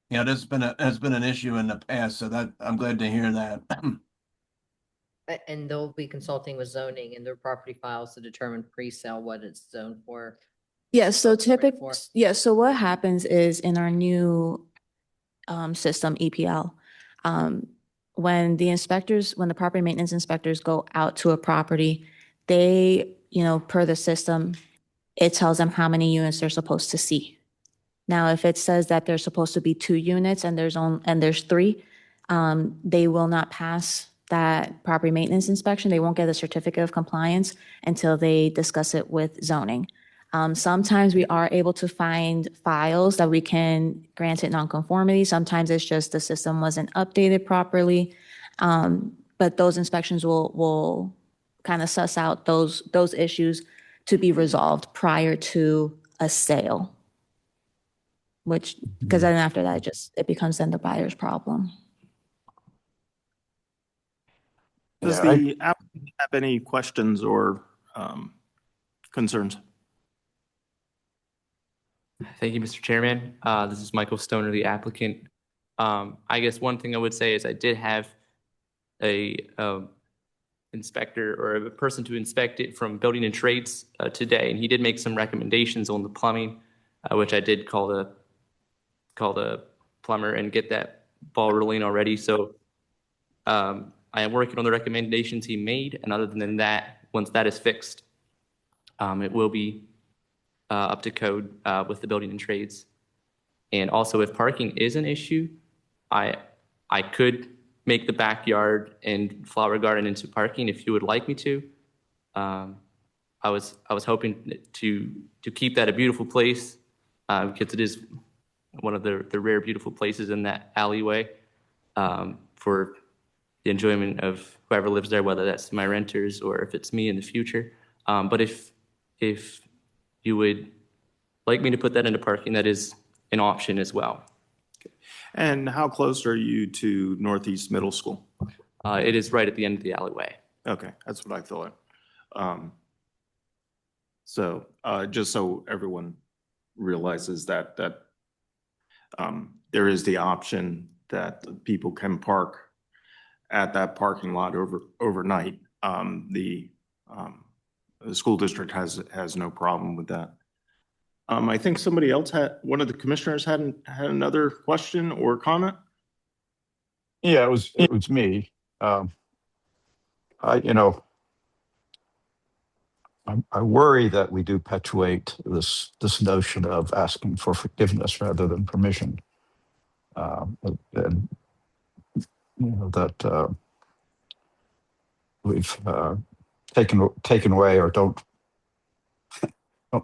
You know, this has been an issue in the past, so that I'm glad to hear that. And they'll be consulting with zoning and their property files to determine pre-sale what it's zoned for. Yeah, so typically, for. so what happens is in our new system, EPL, when the property maintenance inspectors go out to a property, they, you know, per the system, it tells them how many units they're supposed to see. Now, if it says that there's supposed to be 2 units and there's 3, they will not pass that property maintenance inspection. They won't get a certificate of compliance until they discuss it with zoning. Sometimes we are able to find files that we can grant it nonconformity. Sometimes it's just the system wasn't updated properly. But those inspections will kind of suss out those issues to be resolved prior to a sale. Which, because then after that, it becomes then the buyer's problem. Does Yeah, the applicant have any questions or concerns? Thank you, Mr. Chairman. This is Michael Stoner, the applicant. I guess one thing I would say is I did have a inspector or a person to inspect it from Building and Trades today, and he did make some recommendations on the plumbing, which I did call the plumber and get that ball rolling already. So I am working on the recommendations he made, and other than that, once that is fixed, it will be up to code with the Building and Trades. And also, if parking is an issue, I could make the backyard and flower garden into parking if you would like me to. I was hoping to keep that a beautiful place because it is one of the rare beautiful places in that alleyway for the enjoyment of whoever lives there, whether that's my renters or if it's me in the future. But if you would like me to put that into parking, that is an option as well. And how close are you to Northeast Middle School? It is right at the end of the alleyway. Okay, that's what I thought. So just so everyone realizes that there is the option that people can park at that parking lot overnight. The school district has no problem with that. I think somebody else one of the commissioners had another question or comment. Yeah, it was me. I worry that we do perpetuate this notion of asking for forgiveness rather than permission. And that we've taken away or don't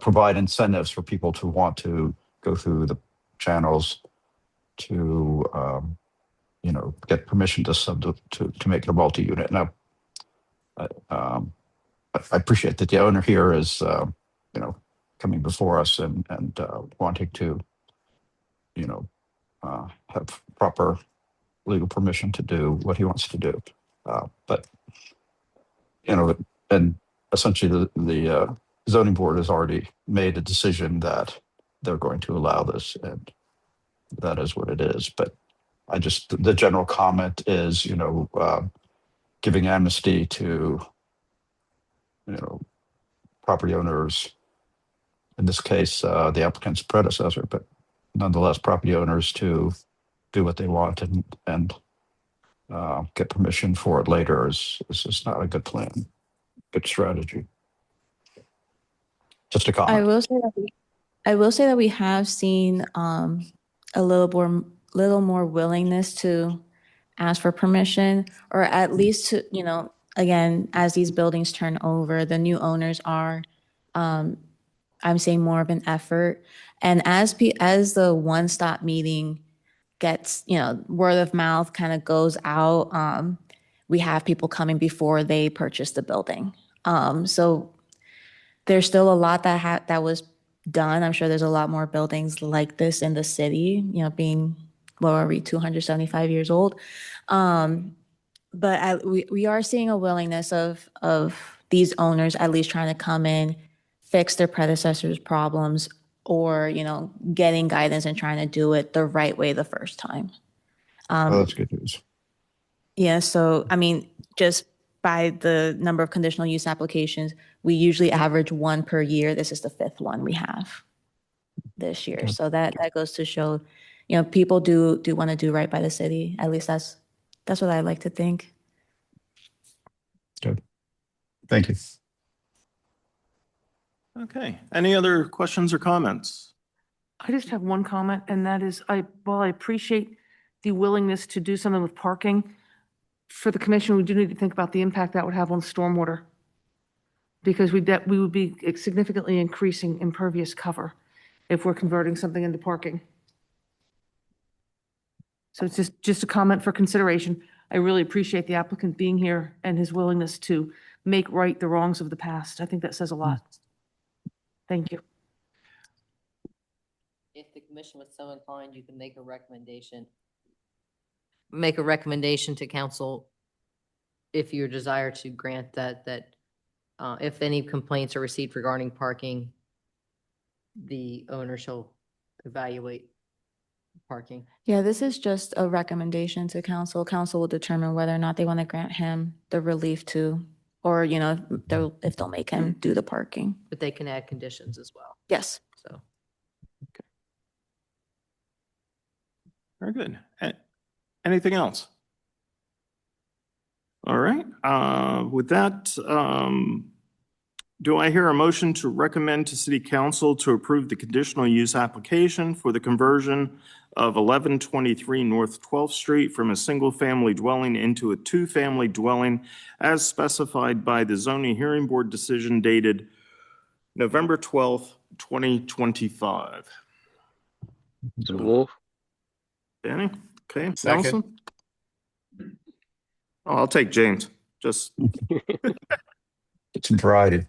provide incentives for people to want to go through the channels to get permission to make it a multi-unit. Now, I appreciate that the owner here is coming before us and wanting to have proper legal permission to do what he wants to do. But and essentially the zoning board has already made a decision that they're going to allow this, and that is what it is. But the general comment is, giving amnesty to, property owners, in this case, the applicant's predecessor, but nonetheless, property owners to do what they want and get permission for it later is just not a good plan, good strategy. Just a comment. I will say that I will say that we have seen a little more willingness to ask for permission, or at least to, again, as these buildings turn over, the new owners are, I'm seeing more of an effort. And as the one-stop meeting gets, word of mouth kind of goes out, we have people coming before they purchase the building. So there's still a lot that was done. I'm sure there's a lot more buildings like this in the city, being, what are we, 275 years old. But we are seeing a willingness of these owners at least trying to come in, fix their predecessors' problems, or, getting guidance and trying to do it the right way the first time. Oh, that's good news. Yeah, so, I mean, just by the number of conditional use applications, we usually average one per year. This is the 5th one we have this year. Okay. So that goes to show, people do want to do right by the city. At least that's what I like to think. Good. Thank you. Okay. Any other questions or comments? I just have one comment, and that is, while I appreciate the willingness to do something with parking, for the commission, we do need to think about the impact that would have on stormwater. Because we would be significantly increasing impervious cover if we're converting something into parking. So it's just a comment for consideration. I really appreciate the applicant being here and his willingness to make right the wrongs of the past. I think that says a lot. Thank you. If the commission was so inclined, you can make a recommendation. Make a recommendation to council if you desire to grant that if any complaints are received regarding parking, the owner shall evaluate parking. Yeah, this is just a recommendation to council. Council will determine whether or not they want to grant him the relief to, or, if they'll make him do the parking. But they can add conditions as well. Yes. So. Very good. Anything else? All right. With that, do I hear a motion to recommend to City Council to approve the conditional use application for the conversion of 1123 North 12th Street from a single-family dwelling into a two-family dwelling as specified by the Zoning Hearing Board decision dated November 12th, 2025? So move. Danny? Okay. Second. Nelson? Oh, I'll take James. Just. Get some variety.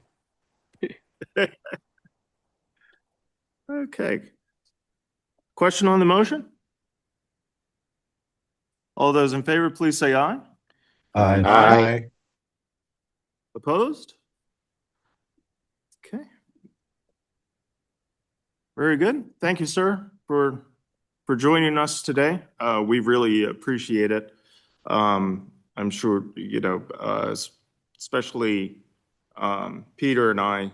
Okay. Question on the motion? All those in favor, please say aye. Aye. Aye. Opposed? Okay. Very good. Thank you, sir, for joining us today. We really appreciate it. I'm sure, especially Peter and I,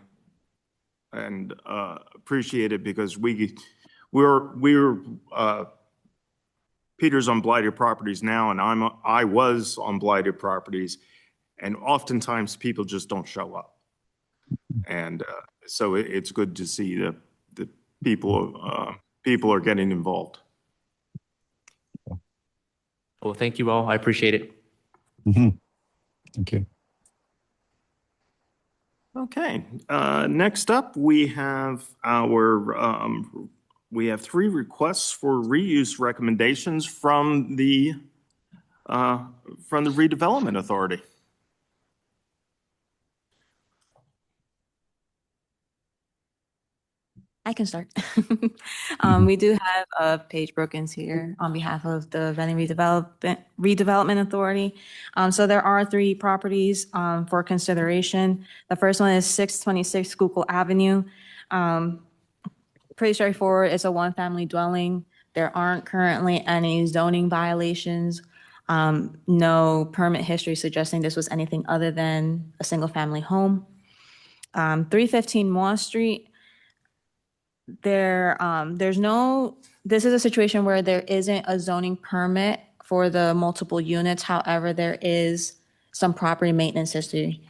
and appreciate it because we're Peter's on blighted properties now, and I was on blighted properties, and oftentimes people just don't show up, and so it's good to see the people are getting involved. Well, thank you all. I appreciate it. Mm-hmm. Thank you. Okay, next up, we have three requests for reuse recommendations from the Redevelopment Authority. I can start. We do have Paige Brookins here on behalf of the Venue Redevelopment Authority. So there are 3 properties for consideration. The first one is 626 Schuylkill Avenue. Pretty straightforward. It's a one-family dwelling. There aren't currently any zoning violations. No permit history suggesting this was anything other than a single-family home. 315 Moss Street. This is a situation where there isn't a zoning permit for the multiple units. However, there is some property maintenance history.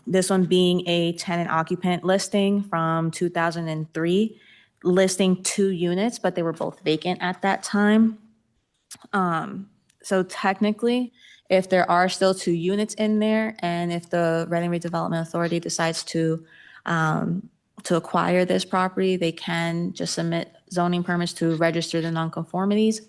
This one being a tenant occupant listing from 2003. listing 2 units, but they were both vacant at that time. So technically, if there are still 2 units in there, and if the Reading Redevelopment Authority decides to acquire this property, they can just submit zoning permits to register the nonconformities.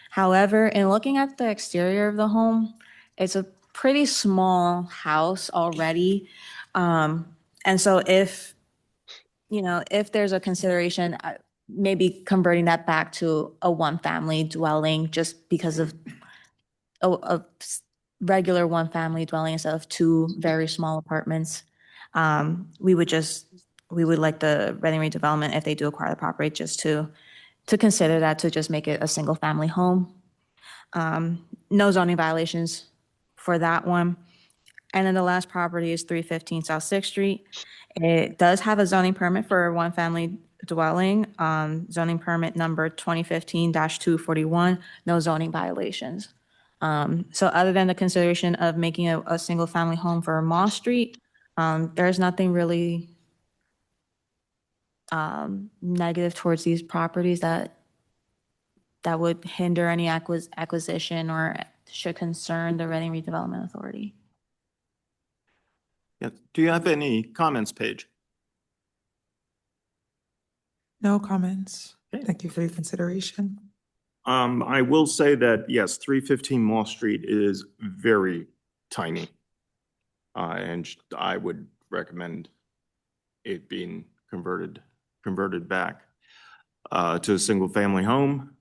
However, in looking at the exterior of the home, it's a pretty small house already. And so if there's a consideration, maybe converting that back to a 1-family dwelling, just because of a regular 1-family dwelling instead of 2 very small apartments. We would like the Reading Redevelopment, if they do acquire the property, just to consider that, to just make it a single-family home. No zoning violations for that one. And then the last property is 315 South 6th Street. It does have a zoning permit for a 1-family dwelling, zoning permit number 2015-241, no zoning violations. So other than the consideration of making a single-family home for Moss Street, there's nothing really negative towards these properties that would hinder any acquisition or should concern the Reading Redevelopment Authority. Yeah. Do you have any comments, Paige? No comments. Thank you for your consideration. I will say that, yes, 315 Mall Street is very tiny. And I would recommend it being converted back to a single-family home,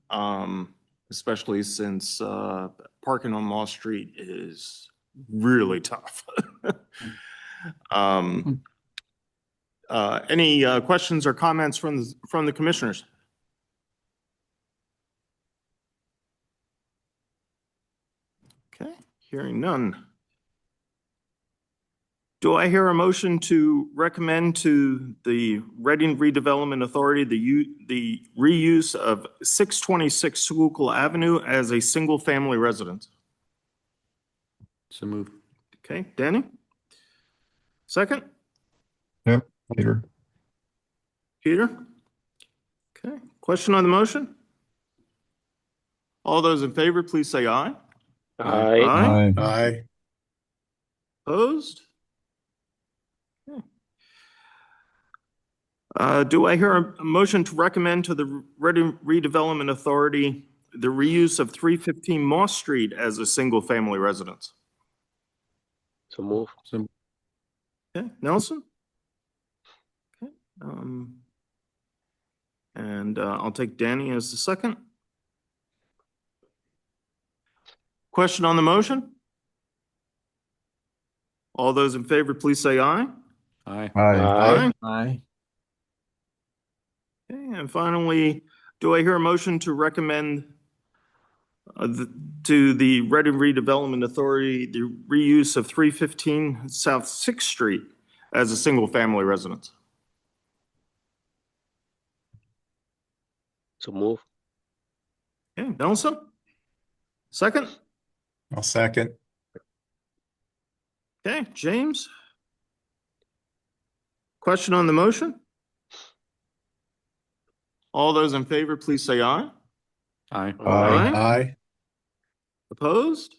especially since parking on Mall Street is really tough. Any questions or comments from the commissioners? Okay, hearing none. Do I hear a motion to recommend to the Reading Redevelopment Authority the reuse of 626 Schuylkill Avenue as a single-family residence? So move. Okay, Danny? Second? Yep, Peter. Peter? Okay, question on the motion? All those in favor, please say aye. Aye. Aye. Opposed? Okay. Do I hear a motion to recommend to the Reading Redevelopment Authority the reuse of 315 Moss Street as a single-family residence? So move. Okay, Nelson? Okay, and I'll take Danny as the second. Question on the motion? All those in favor, please say aye. Aye. Aye. Aye. Okay, and finally, do I hear a motion to recommend to the Reading Redevelopment Authority the reuse of 315 South 6th Street as a single-family residence? So move. Okay, Nelson? Second? I'll second. Okay, James? Question on the motion? All those in favor, please say aye. Aye. Aye. Aye. Opposed?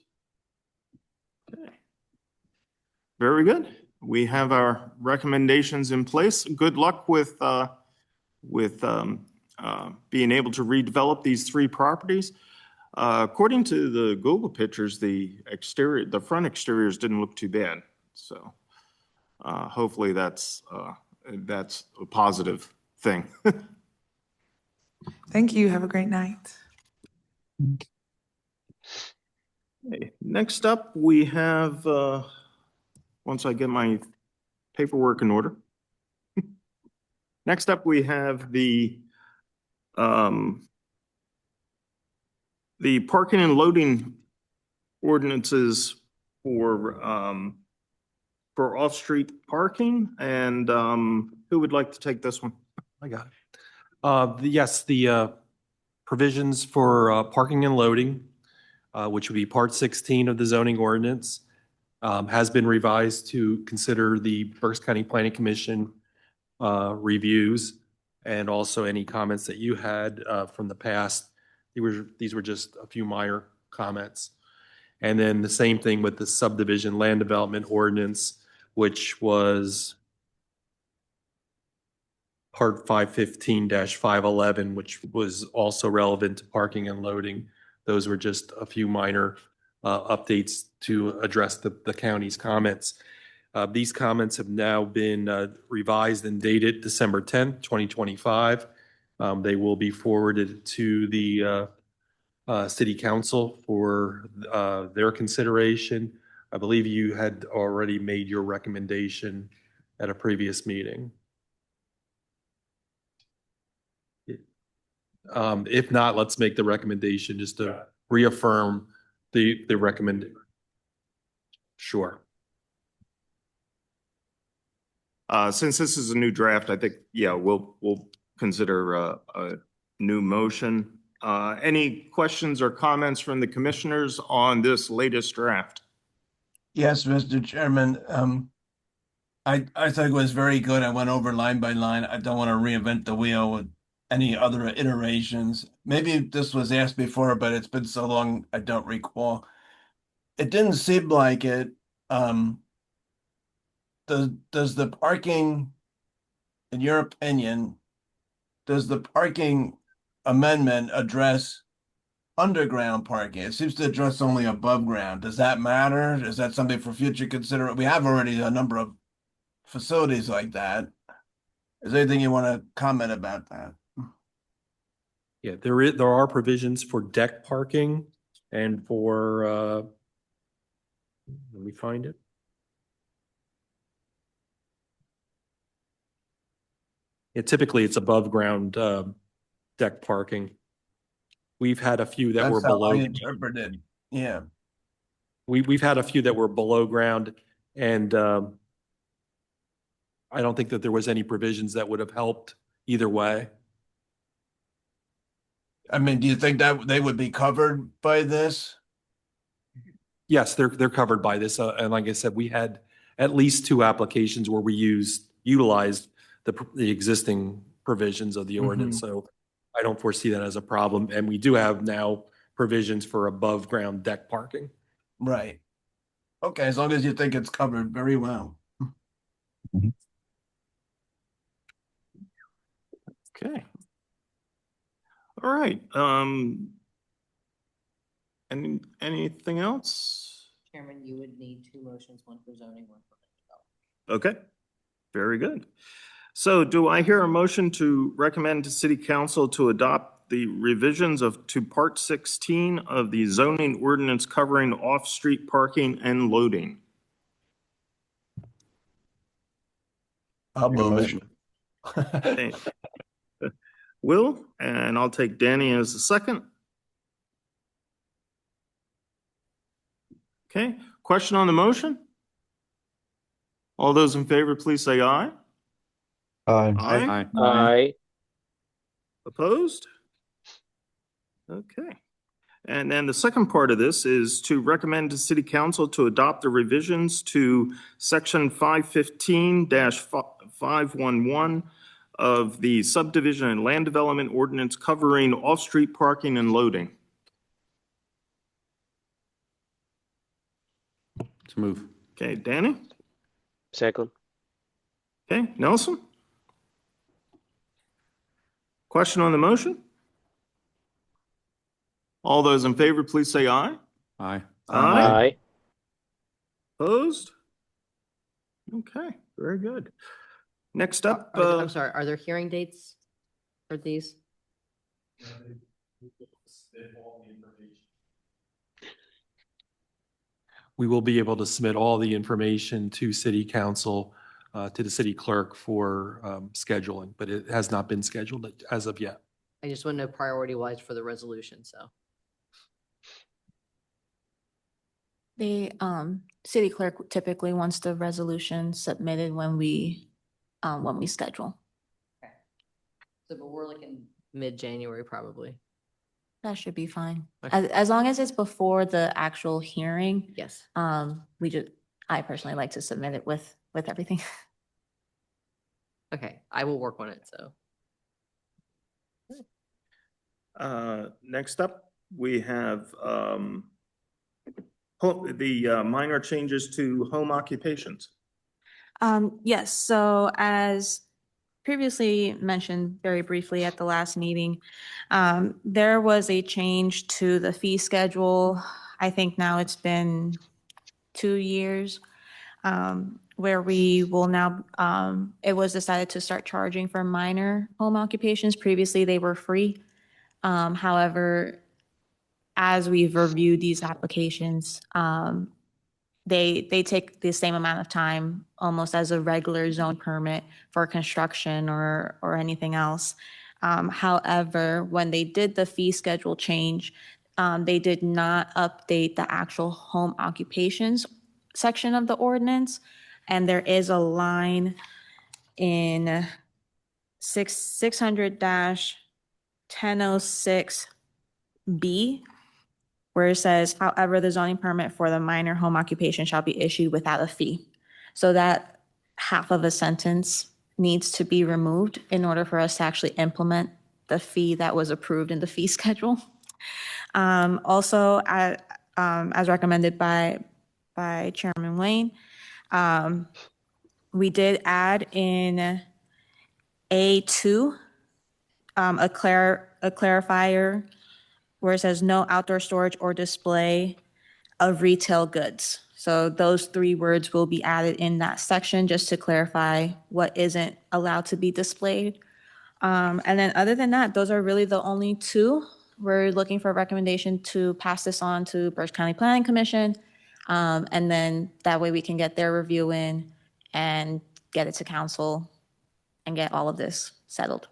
Okay. Very good. We have our recommendations in place. Good luck with being able to redevelop these 3 properties. According to the Google pictures, the front exteriors didn't look too bad. So hopefully that's a positive thing. Thank you. Have a great night. Okay, next up, we have, once I get my paperwork in order. Next up, we have the parking and loading ordinances for off-street parking. And who would like to take this one? I got it. Yes, the provisions for parking and loading, which would be Part 16 of the zoning ordinance, has been revised to consider the Berks County Planning Commission reviews and also any comments that you had from the past. These were just a few minor comments. And then the same thing with the subdivision land development ordinance, which was Part 515-511, which was also relevant to parking and loading. Those were just a few minor updates to address the county's comments. These comments have now been revised and dated December 10th, 2025. They will be forwarded to the City Council for their consideration. I believe you had already made your recommendation at a previous meeting. If not, let's make the recommendation just to reaffirm the recommendation. Sure. Since this is a new draft, I think, yeah, we'll consider a new motion. Any questions or comments from the commissioners on this latest draft? Yes, Mr. Chairman. I think it was very good. I went over line by line. I don't want to reinvent the wheel with any other iterations. Maybe this was asked before, but it's been so long, I don't recall. It didn't seem like it. Does the parking, in your opinion, does the parking amendment address underground parking? It seems to address only above ground. Does that matter? Is that something for future consideration? We have already a number of facilities like that. Is there anything you want to comment about that? Yeah, there are provisions for deck parking and for, let me find it. Yeah, typically it's above ground deck parking. We've had a few that were That's how below. I interpreted. Yeah. We've had a few that were below ground, and I don't think that there was any provisions that would have helped either way. I mean, do you think that they would be covered by this? Yes, they're covered by this. And like I said, we had at least 2 applications where we utilized the existing provisions of the ordinance. So I don't foresee that as a problem. And we do have now provisions for above ground deck parking. Right. Okay, as long as you think it's covered very well. Okay. All right. Anything else? Chairman, you would need 2 motions, one for zoning, one for. Okay, very good. So do I hear a motion to recommend to City Council to adopt the revisions to Part 16 of the zoning ordinance covering off-street parking and loading? I'll move it. Okay. Will, and I'll take Danny as the second. Okay, question on the motion? All those in favor, please say aye. Aye. Aye. Opposed? Okay. And then the second part of this is to recommend to City Council to adopt the revisions to Section 515-511 of the subdivision and land development ordinance covering off-street parking and loading. Let's move. Okay, Danny? Second. Okay, Nelson? Question on the motion? All those in favor, please say aye. Aye. Aye. Opposed? Okay, very good. Next up, I'm sorry, are there hearing dates for these? We will be able to submit all the information to City Council, to the city clerk for scheduling, but it has not been scheduled as of yet. I just want to know priority wise for the resolution, so. The city clerk typically wants the resolution submitted when we schedule. So, but we're looking mid-January probably. That should be fine. Okay. As long as it's before the actual hearing. Yes. I personally like to submit it with everything. Okay, I will work on it, so. Next up, we have the minor changes to home occupations. Yes, so as previously mentioned very briefly at the last meeting, there was a change to the fee schedule. I think now it's been 2 years, where we will now, it was decided to start charging for minor home occupations. Previously, they were free. However, as we've reviewed these applications, they take the same amount of time almost as a regular zone permit for construction or anything else. However, when they did the fee schedule change, they did not update the actual home occupations section of the ordinance. And there is a line in 600-1006B where it says, however, the zoning permit for the minor home occupation shall be issued without a fee. So that half of a sentence needs to be removed in order for us to actually implement the fee that was approved in the fee schedule. Also, as recommended by Chairman Wayne, we did add in A2 a clarifier where it says no outdoor storage or display of retail goods. So those 3 words will be added in that section just to clarify what isn't allowed to be displayed. And then other than that, those are really the only 2. We're looking for a recommendation to pass this on to Berks County Planning Commission. And then that way we can get their review in and get it to council and get all of this settled.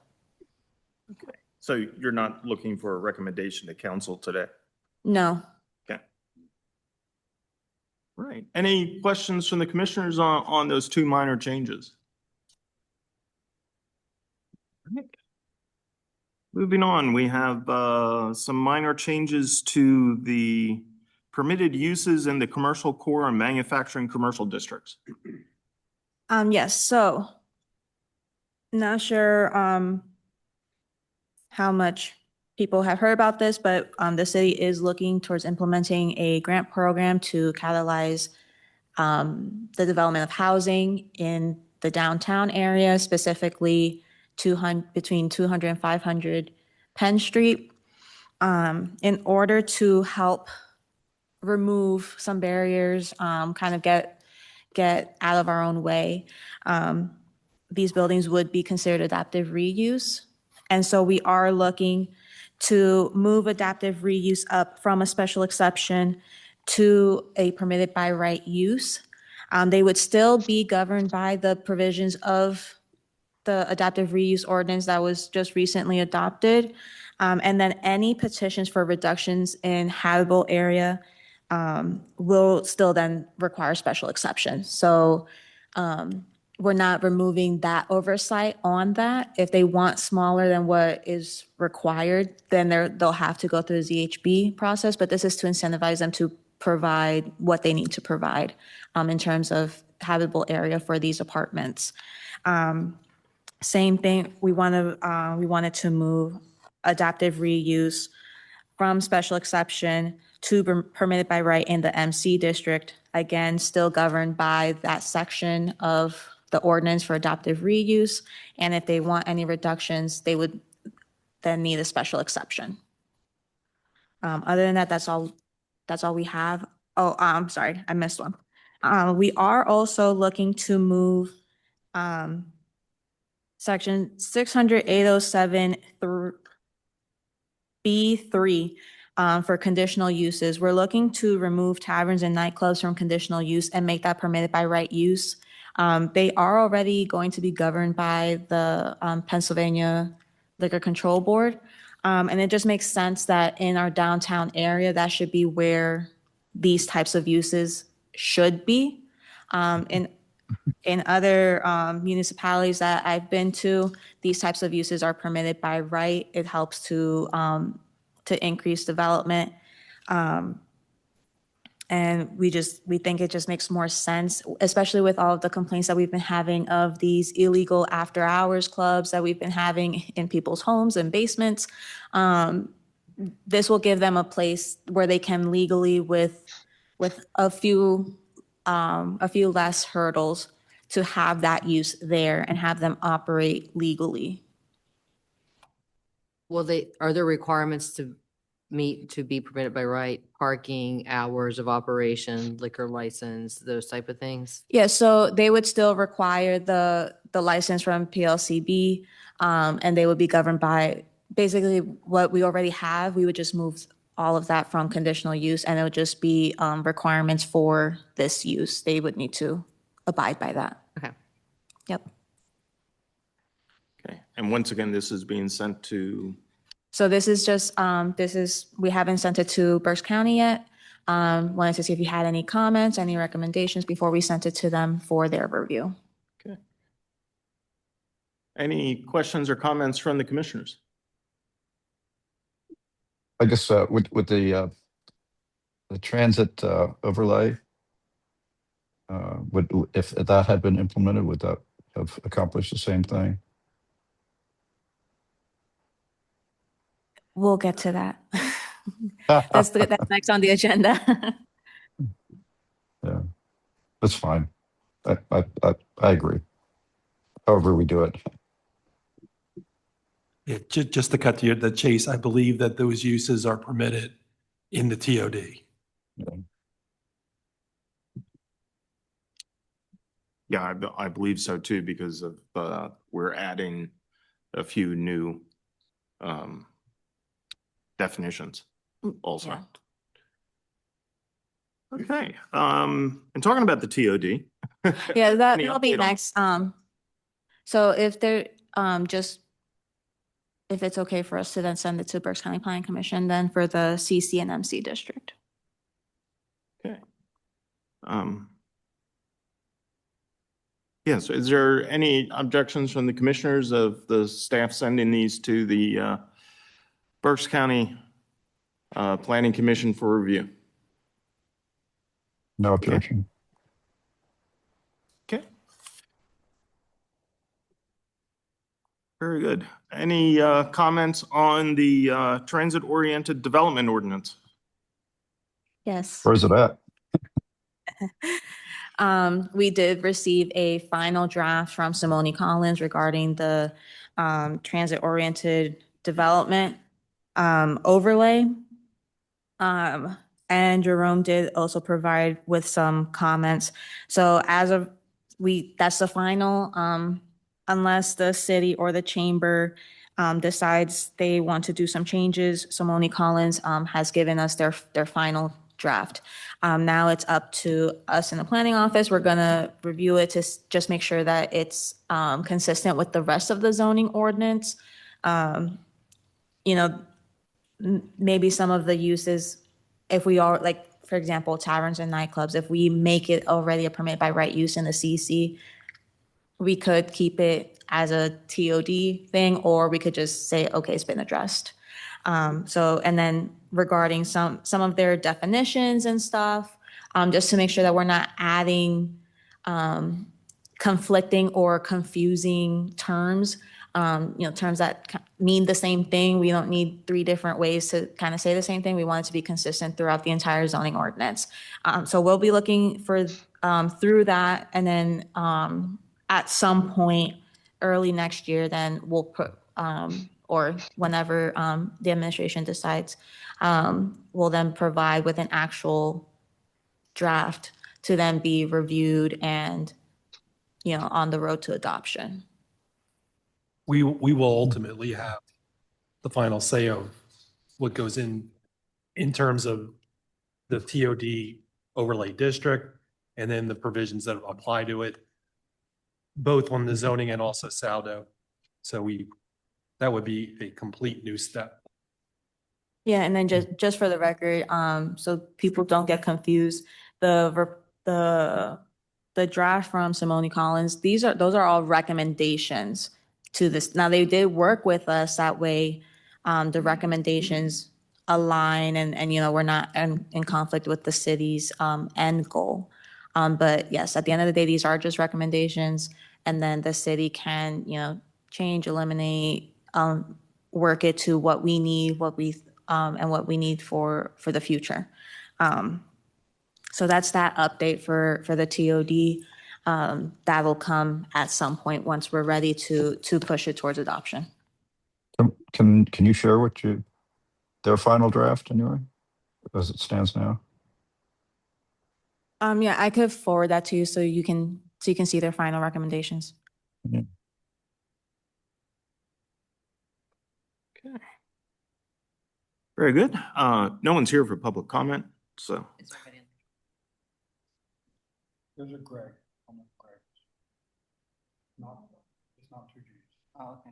Okay. So you're not looking for a recommendation to council today? No. Okay. Right. Any questions from the commissioners on those 2 minor changes? Right. Moving on, we have some minor changes to the permitted uses in the commercial core and manufacturing commercial districts. Yes, so not sure how much people have heard about this, but the city is looking towards implementing a grant program to catalyze the development of housing in the downtown area, specifically between 200 and 500 Penn Street, in order to help remove some barriers, kind of get out of our own way. These buildings would be considered adaptive reuse. And so we are looking to move adaptive reuse up from a special exception to a permitted by right use. They would still be governed by the provisions of the adaptive reuse ordinance that was just recently adopted. And then any petitions for reductions in habitable area will still then require special exception. So we're not removing that oversight on that. If they want smaller than what is required, then they'll have to go through the ZHB process, but this is to incentivize them to provide what they need to provide in terms of habitable area for these apartments. Same thing, we wanted to move adaptive reuse from special exception to permitted by right in the MC district, again, still governed by that section of the ordinance for adaptive reuse. And if they want any reductions, they would then need a special exception. Other than that, that's all we have. Oh, I'm sorry, I missed one. We are also looking to move section 600-807 through B3 for conditional uses. We're looking to remove taverns and nightclubs from conditional use and make that permitted by right use. They are already going to be governed by the Pennsylvania Liquor Control Board. And it just makes sense that in our downtown area, that should be where these types of uses should be. In other municipalities that I've been to, these types of uses are permitted by right. It helps to increase development. And And we think it just makes more sense, especially with all of the complaints that we've been having of these illegal after hours clubs that we've been having in people's homes and basements. This will give them a place where they can legally with a few less hurdles to have that use there and have them operate legally. Are there requirements to be permitted by right, parking, hours of operation, liquor license, those type of things? Yeah, so they would still require the license from PLCB, and they would be governed by basically what we already have. We would just move all of that from conditional use, and it would just be requirements for this use. They would need to abide by that. Okay. Yep. Okay, and once again, this is being sent to, So this is just, we haven't sent it to Berks County yet. Wanted to see if you had any comments, any recommendations before we sent it to them for their review. okay. Any questions or comments from the commissioners? I guess with the transit overlay, if that had been implemented, would that have accomplished the same thing? We'll get to that. That's next on the agenda. Yeah, that's fine. I agree. However we do it. Yeah, just to cut to the chase, I believe that those uses are permitted in the TOD. Yeah, I believe so too, because of, we're adding a few new definitions also. Yeah. Okay, and talking about the TOD. Yeah, Any that'll be update on- next. So if they're, if it's okay for us to then send it to Berks County Planning Commission, then for the CC and MC district. Okay. Yes, is there any objections from the commissioners of the staff sending these to the Berks County Planning Commission for review? No objection. Okay. Very good. Any comments on the transit-oriented development ordinance? Yes. Where's it at? We did receive a final draft from Simone Collins regarding the transit-oriented development overlay. And Jerome did also provide with some comments. So as of that's the final, unless the city or the chamber decides they want to do some changes, Simone Collins has given us their final draft. Now it's up to us in the planning office. We're gonna review it to just make sure that it's consistent with the rest of the zoning ordinance. Maybe some of the uses, if we are, like, for example, taverns and nightclubs, if we make it already a permit by right use in the CC, we could keep it as a TOD thing, or we could just say, okay, it's been addressed. And then regarding some of their definitions and stuff, just to make sure that we're not adding conflicting or confusing terms, terms that mean the same thing. We don't need 3 different ways to kind of say the same thing. We want it to be consistent throughout the entire zoning ordinance. So we'll be looking for through that, and then at some point early next year, then we'll put or whenever the administration decides, we'll then provide with an actual draft to then be reviewed and, on the road to adoption. We will ultimately have the final say of what goes in terms of the TOD overlay district, and then the provisions that apply to it, both on the zoning and also SALDO. So that would be a complete new step. Yeah, and then just for the record, so people don't get confused, the draft from Simone Collins, those are all recommendations to this. Now, they did work with us that way. The recommendations align and, we're not in conflict with the city's end goal. But yes, at the end of the day, these are just recommendations. And then the city can, change, eliminate, work it to what we need, and what we need for the future. So that's that update for the TOD. That'll come at some point once we're ready to push it towards adoption. Can you share their final draft anyway, as it stands now? Yeah, I could forward that to you so you can see their final recommendations. Yeah. Okay. Very good. No one's here for public comment, so. There's a Greg. I'm a Greg. It's not 2 Gs. Oh, okay.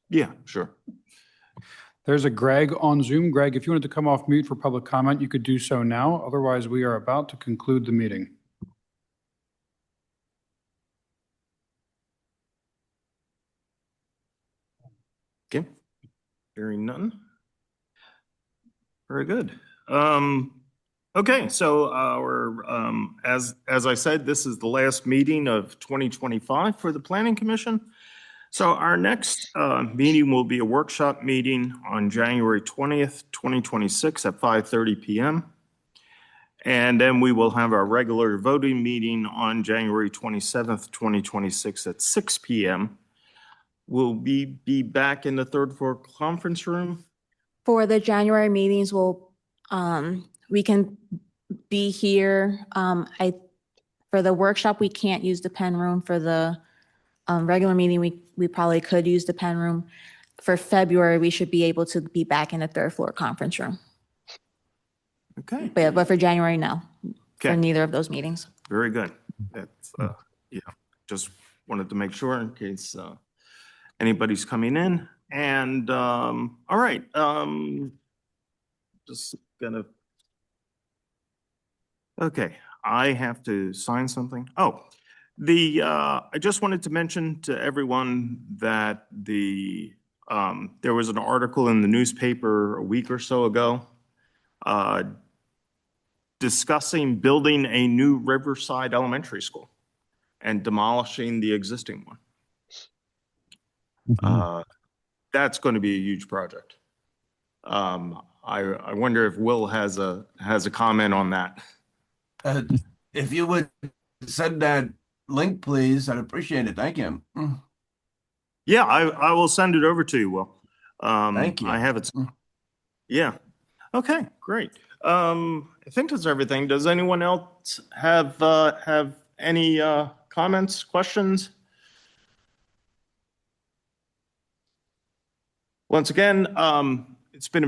Yeah, sure. There's a Greg on Zoom. Greg, if you wanted to come off mute for public comment, you could do so now. Otherwise, we are about to conclude the meeting. Okay. Hearing none. Very good. Okay, so as I said, this is the last meeting of 2025 for the Planning Commission. So our next meeting will be a workshop meeting on January 20th, 2026 at 5:30 p.m. And then we will have our regular voting meeting on January 27th, 2026 at 6 p.m. Will we be back in the third floor conference room? For the January meetings, we can be here. For the workshop, we can't use the Penn room. For the regular meeting, we probably could use the Penn room. For February, we should be able to be back in the third floor conference room. Okay. But for January, no. Okay. For neither of those meetings. Very good. That's, yeah, just wanted to make sure in case anybody's coming in. And all right, just gonna, okay, I have to sign something. Oh, I just wanted to mention to everyone that there was an article in the newspaper a week or so ago discussing building a new Riverside Elementary School and demolishing the existing one. That's going to be a huge project. I wonder if Will has a comment on that. If you would send that link, please, I'd appreciate it. Thank you. Yeah, I will send it over to you, Will. Thank you. I have it. Yeah. Okay, great. I think that's everything. Does anyone else have any comments, questions? Once again, it's been a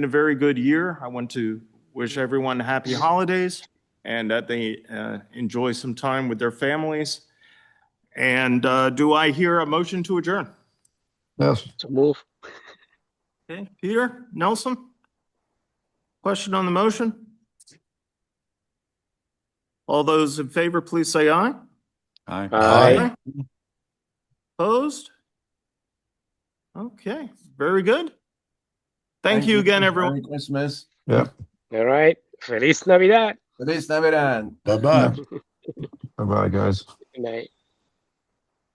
very good year. I want to wish everyone happy holidays and that they enjoy some time with their families. And do I hear a motion to adjourn? Yes. So move. Okay, Peter, Nelson? Question on the motion? All those in favor, please say aye. Aye. Aye. Opposed? Okay, very good. Thank you again, everyone. Merry Christmas. Yep. All right. Feliz Navidad. Feliz Navidad. Bye-bye. Bye-bye, guys. Good night.